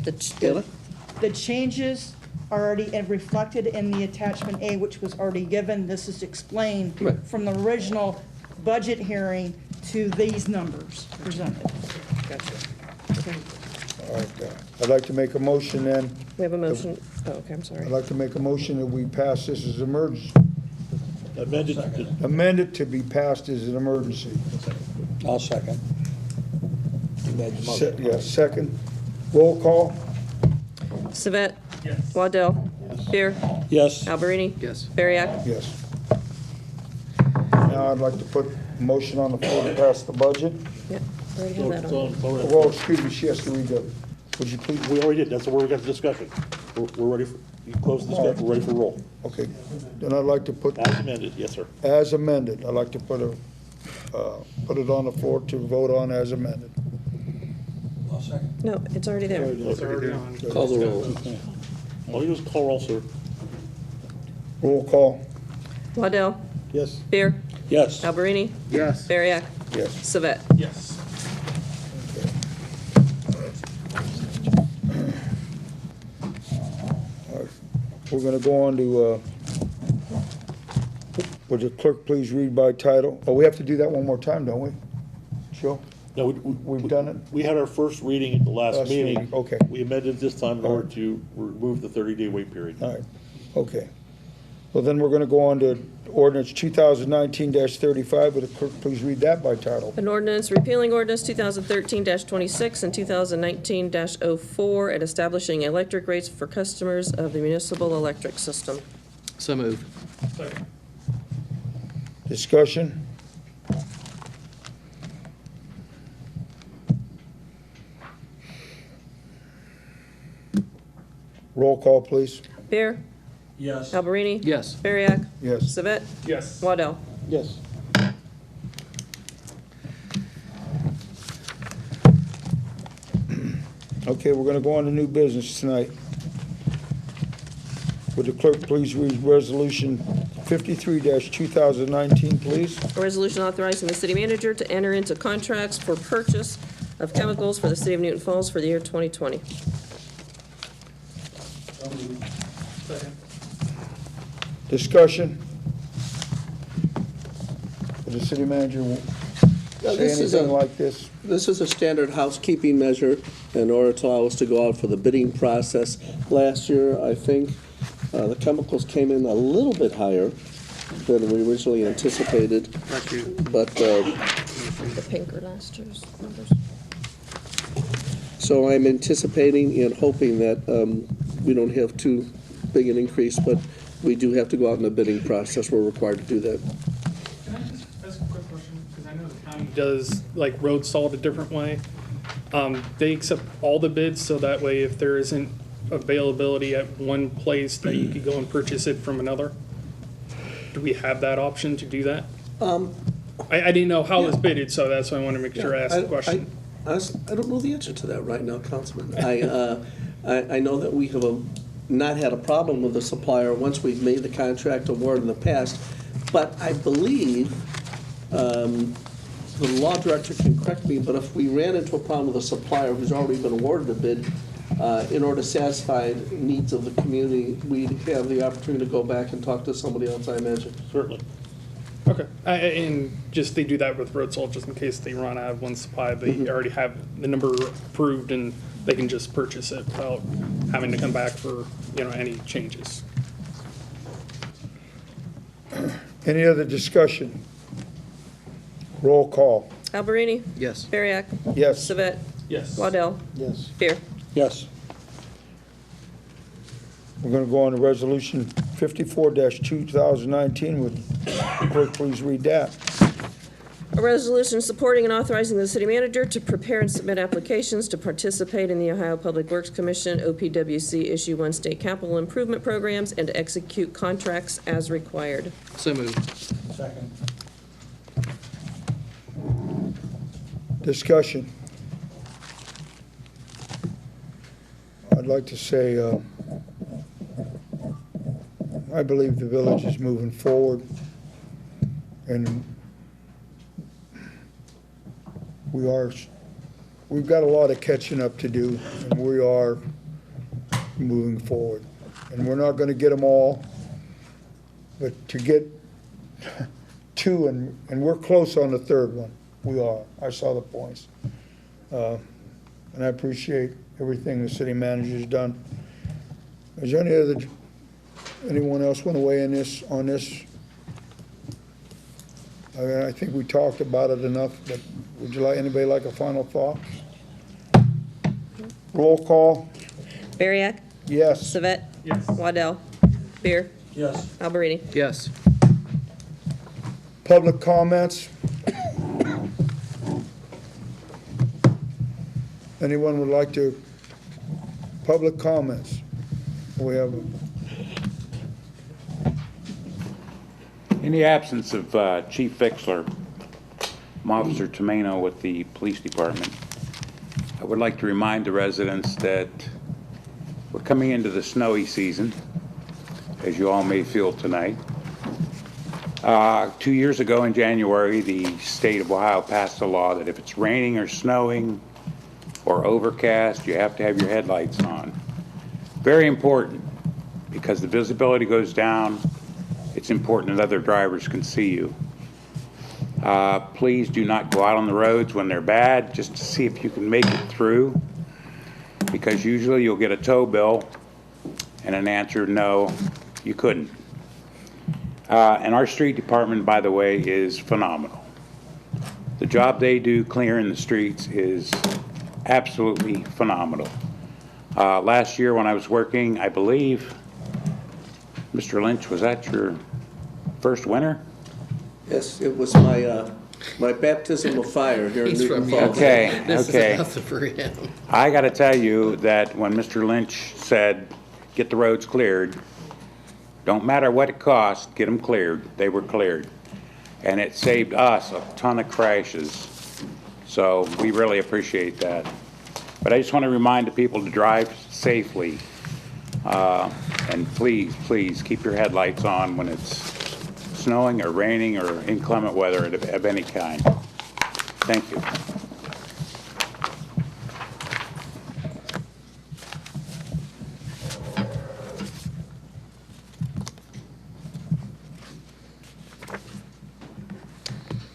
The changes are already reflected in the attachment A, which was already given. This is explained Right. from the original budget hearing to these numbers presented. Gotcha. All right, I'd like to make a motion then, We have a motion. Oh, okay, I'm sorry. I'd like to make a motion that we pass this as emergency. Amended to Amend it to be passed as an emergency. I'll second. Second. Roll call? Savett. Yes. Waddell. Beer. Yes. Alberini. Yes. Bariak. Yes. Now I'd like to put a motion on the floor to pass the budget. Yep. Already have that on. Well, excuse me, she has to read the, would you please? We already did, that's where we got the discussion. We're ready for, you close the discussion, we're ready for roll. Okay, then I'd like to put, As amended, yes, sir. as amended, I'd like to put it on the floor to vote on as amended. No, it's already there. Call the roll. All you do is call roll, sir. Roll call? Waddell. Yes. Beer. Yes. Alberini. Yes. Bariak. Yes. Savett. Yes. We're gonna go on to, would the clerk please read by title? Oh, we have to do that one more time, don't we? Joe? No, We've done it? we had our first reading at the last Last meeting. meeting, okay. We amended this time in order to remove the 30-day wait period. All right, okay. Well, then we're gonna go on to ordinance 2019-35. Would the clerk please read that by title? An ordinance repealing ordinance 2013-26 and 2019-04 and establishing electric rates for customers of the municipal electric system. So moved. Discussion? Roll call, please. Beer. Yes. Alberini. Yes. Bariak. Yes. Savett. Yes. Waddell. Yes. Okay, we're gonna go on to new business tonight. Would the clerk please read resolution 53-2019, please? A resolution authorizing the city manager to enter into contracts for purchase of chemicals for the city of Newton Falls for the year 2020. Discussion? Would the city manager say this is anything a- like this? This is a standard housekeeping measure in order to allow us to go out for the bidding process. Last year, I think, the chemicals came in a little bit higher than we originally anticipated. But, The pink or last year's numbers. so I'm anticipating and hoping that we don't have too big an increase, but we do have to go out in the bidding process. We're required to do that. Can I just ask a quick question? Because I know the county does like road salt a different way. They accept all the bids, so that way if there isn't availability at one place, that you could go and purchase it from another. Do we have that option to do that? I didn't know how it was bidded, so that's why I want to make sure I asked the question. Honestly, I don't know the answer to that right now, Councilman. I know that we have not had a problem with the supplier once we've made the contract award in the past, but I believe, the law director can correct me, but if we ran into a problem with a supplier who's already been awarded a bid, in order to satisfy the needs of the community, we'd have the opportunity to go back and talk to somebody else, I imagine. Certainly. Okay, and just they do that with road salt, just in case they run out of one supply, they already have the number approved and they can just purchase it without having to come back for, any changes. Any other discussion? Roll call. Alberini. Yes. Bariak. Yes. Savett. Yes. Waddell. Yes. Beer. Yes. We're gonna go on to resolution 54-2019. Would the clerk please read that? A resolution supporting and authorizing the city manager to prepare and submit applications to participate in the Ohio Public Works Commission, OPWC, Issue 1 state capital improvement programs and to execute contracts as required. So moved. Second. Discussion. I'd like to say, I believe the village is moving forward, and we've got a lot of catching up to do, and we are moving forward. And we're not gonna get them all, but to get two, and we're close on the third one. We are. I saw the points. And I appreciate everything the city manager's done. Is there anyone else want to weigh in on this? I think we talked about it enough, but would you anybody like a final thought? Roll call, Bariak? yes. Savet? Yes. Waddell? Beer? Yes. Alberini? Yes. Public comments? Anyone would like to, public comments? We have, In the absence of Chief Fixler, I'm Officer Tomeno with the Police Department. I would like to remind the residents that we're coming into the snowy season, as you all may feel tonight. 2 years ago in January, the state of Ohio passed a law that if it's raining or snowing or overcast, you have to have your headlights on. Very important, because the visibility goes down. It's important that other drivers can see you. Please do not go out on the roads when they're bad, just to see if you can make it through, because usually you'll get a tow bill and an answer, no, you couldn't. And our street department, by the way, is phenomenal. The job they do clearing the streets is absolutely phenomenal. Last year when I was working, I believe, Mr. Lynch, was that your first winter? Yes, it was my baptism of fire here in He's Newton from Falls. Okay, This okay. is nothing for him. I got to tell you that when Mr. Lynch said, get the roads cleared, don't matter what it cost, get them cleared. They were cleared. And it saved us a ton of crashes. So we really appreciate that. But I just want to remind the people to drive safely. And please, please keep your headlights on when it's snowing or raining or inclement weather of any kind. Thank you.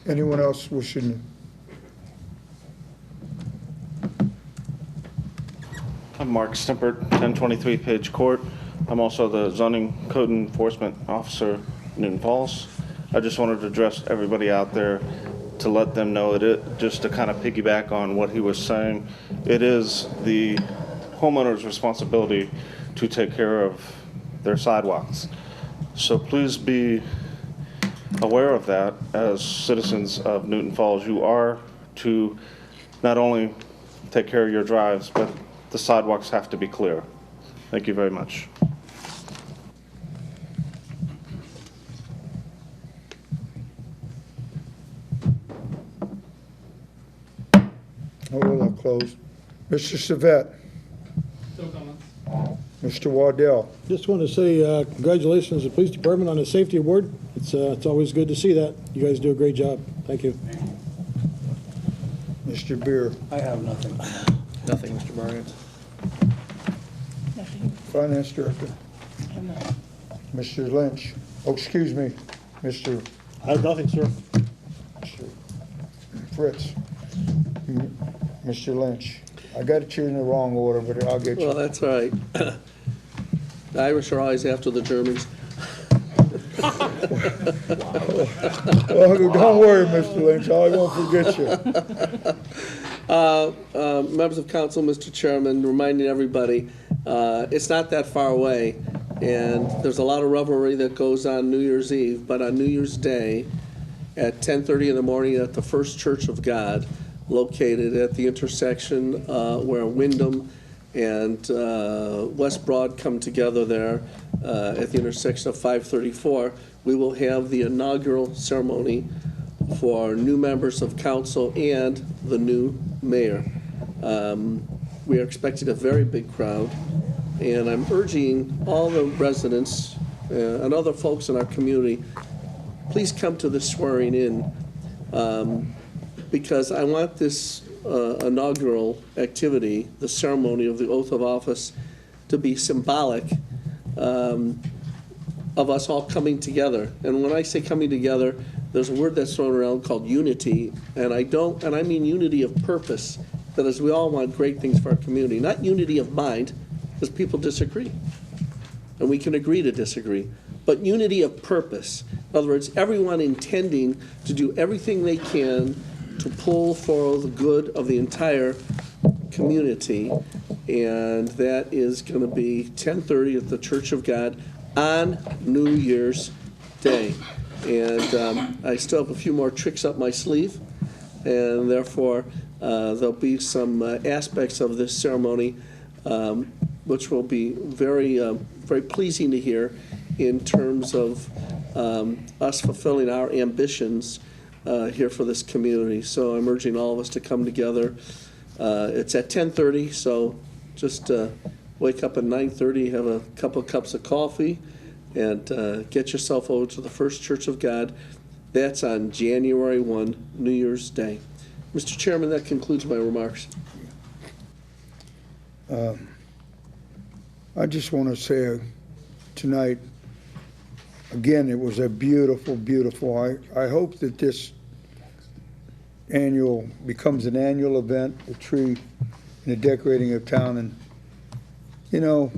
anyone else wishing? I'm Mark Stimpert, 1023 Page Court. I'm also the zoning code enforcement officer in Newton Falls. I just wanted to address everybody out there to let them know that just to kind of piggyback on what he was saying, it is the homeowner's responsibility to take care of their sidewalks. So please be aware of that as citizens of Newton Falls. You are to not only take care of your drives, but the sidewalks have to be clear. Thank you very much. Oh, well, I'll close. Mr. Savet. No comments. Mr. Waddell. Just want to say congratulations to the police department on the safety award. It's always good to see that. You guys do a great job. Thank you. Mr. Beer. I have nothing. Nothing, Mr. Mario. Finance Director. Mr. Lynch. Oh, excuse me, Mr. I have nothing, sir. Fritz. Mr. Lynch. I got it in the wrong order, but I'll get you. Well, that's all right. The Irish are always after the Germans. Well, don't worry, Mr. Lynch, I won't forget you. Members of council, Mr. Chairman, reminding everybody, it's not that far away, and there's a lot of revelry that goes on New Year's Eve, but on New Year's Day, at 10:30 in the morning at the First Church of God, located at the intersection where Wyndham and West Broad come together there at the intersection of 534, we will have the inaugural ceremony for new members of council and the new mayor. We are expecting a very big crowd, and I'm urging all the residents and other folks in our community, please come to the swearing in, because I want this inaugural activity, the ceremony of the oath of office, to be symbolic of us all coming together. And when I say coming together, there's a word that's thrown around called unity, and I mean unity of purpose. That is, we all want great things for our community, not unity of mind, because people disagree, and we can agree to disagree, but unity of purpose. In other words, everyone intending to do everything they can to pull for the good of the entire community, and that is going to be 10:30 at the Church of God on New Year's Day. And I still have a few more tricks up my sleeve, and therefore there'll be some aspects of this ceremony which will be very, very pleasing to hear in terms of us fulfilling our ambitions here for this community. So I'm urging all of us to come together. It's at 10:30, so just wake up at 9:30, have a couple of cups of coffee, and get yourself over to the First Church of God. That's on January 1, New Year's Day. Mr. Chairman, that concludes my remarks. I just want to say tonight, again, it was a beautiful, beautiful. I hope that this annual becomes an annual event, the tree and the decorating of town. And, you know,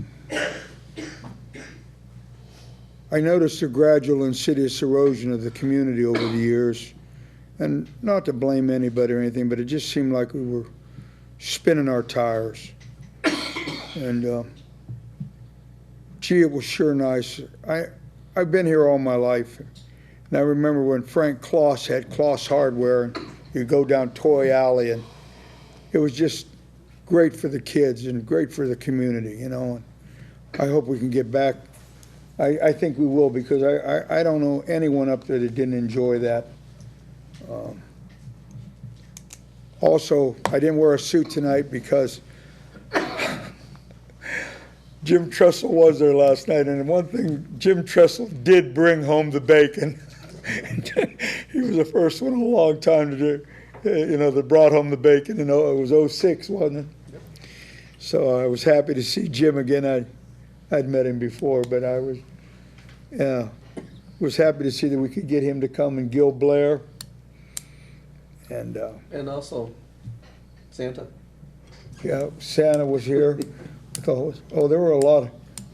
I noticed a gradual insidious erosion of the community over the years. And not to blame anybody or anything, but it just seemed like we were spinning our tires. And, gee, it was sure nice. I've been here all my life. And I remember when Frank Kloss had Kloss Hardware, and you go down Toy Alley, and it was just great for the kids and great for the community, you know. And I hope we can get back. I think we will, because I don't know anyone up there that didn't enjoy that. Also, I didn't wear a suit tonight because Jim Trestle was there last night, and one thing, Jim Trestle did bring home the bacon. He was the first one in a long time to do, that brought home the bacon. It was 06, wasn't it? Yep. So I was happy to see Jim again. I'd met him before, but I was happy to see that we could get him to come, and Gil Blair. And also Santa. Yeah, Santa was here. Oh, there were a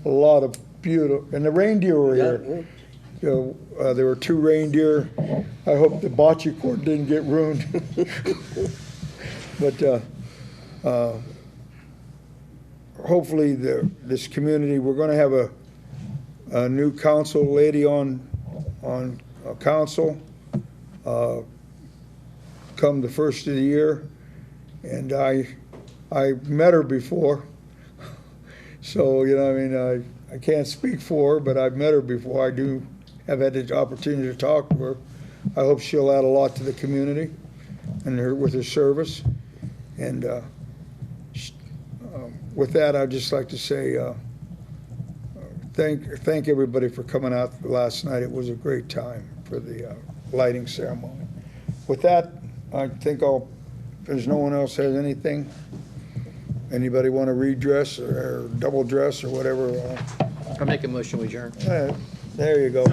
lot of beautiful, and the reindeer were here. There were 2 reindeer. I hope the bocce court didn't get ruined. But hopefully this community, we're going to have a new council lady on council come the first of the year, and I met her before, so I can't speak for her, but I've met her before. I do have had the opportunity to talk to her. I hope she'll add a lot to the community and with her service. And with that, I'd just like to say thank everybody for coming out last night. It was a great time for the lighting ceremony. With that, I think if there's no one else has anything, anybody want to redress or double dress or whatever? I'll make a motion, we adjourn. There you go.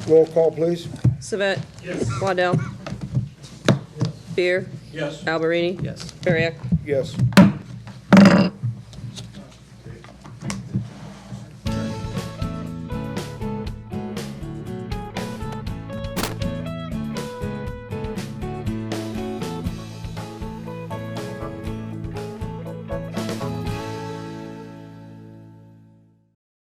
Roll call, please. Savet. Yes. Waddell. Yes. Beer. Yes. Alberini. Yes. Bariak. Yes.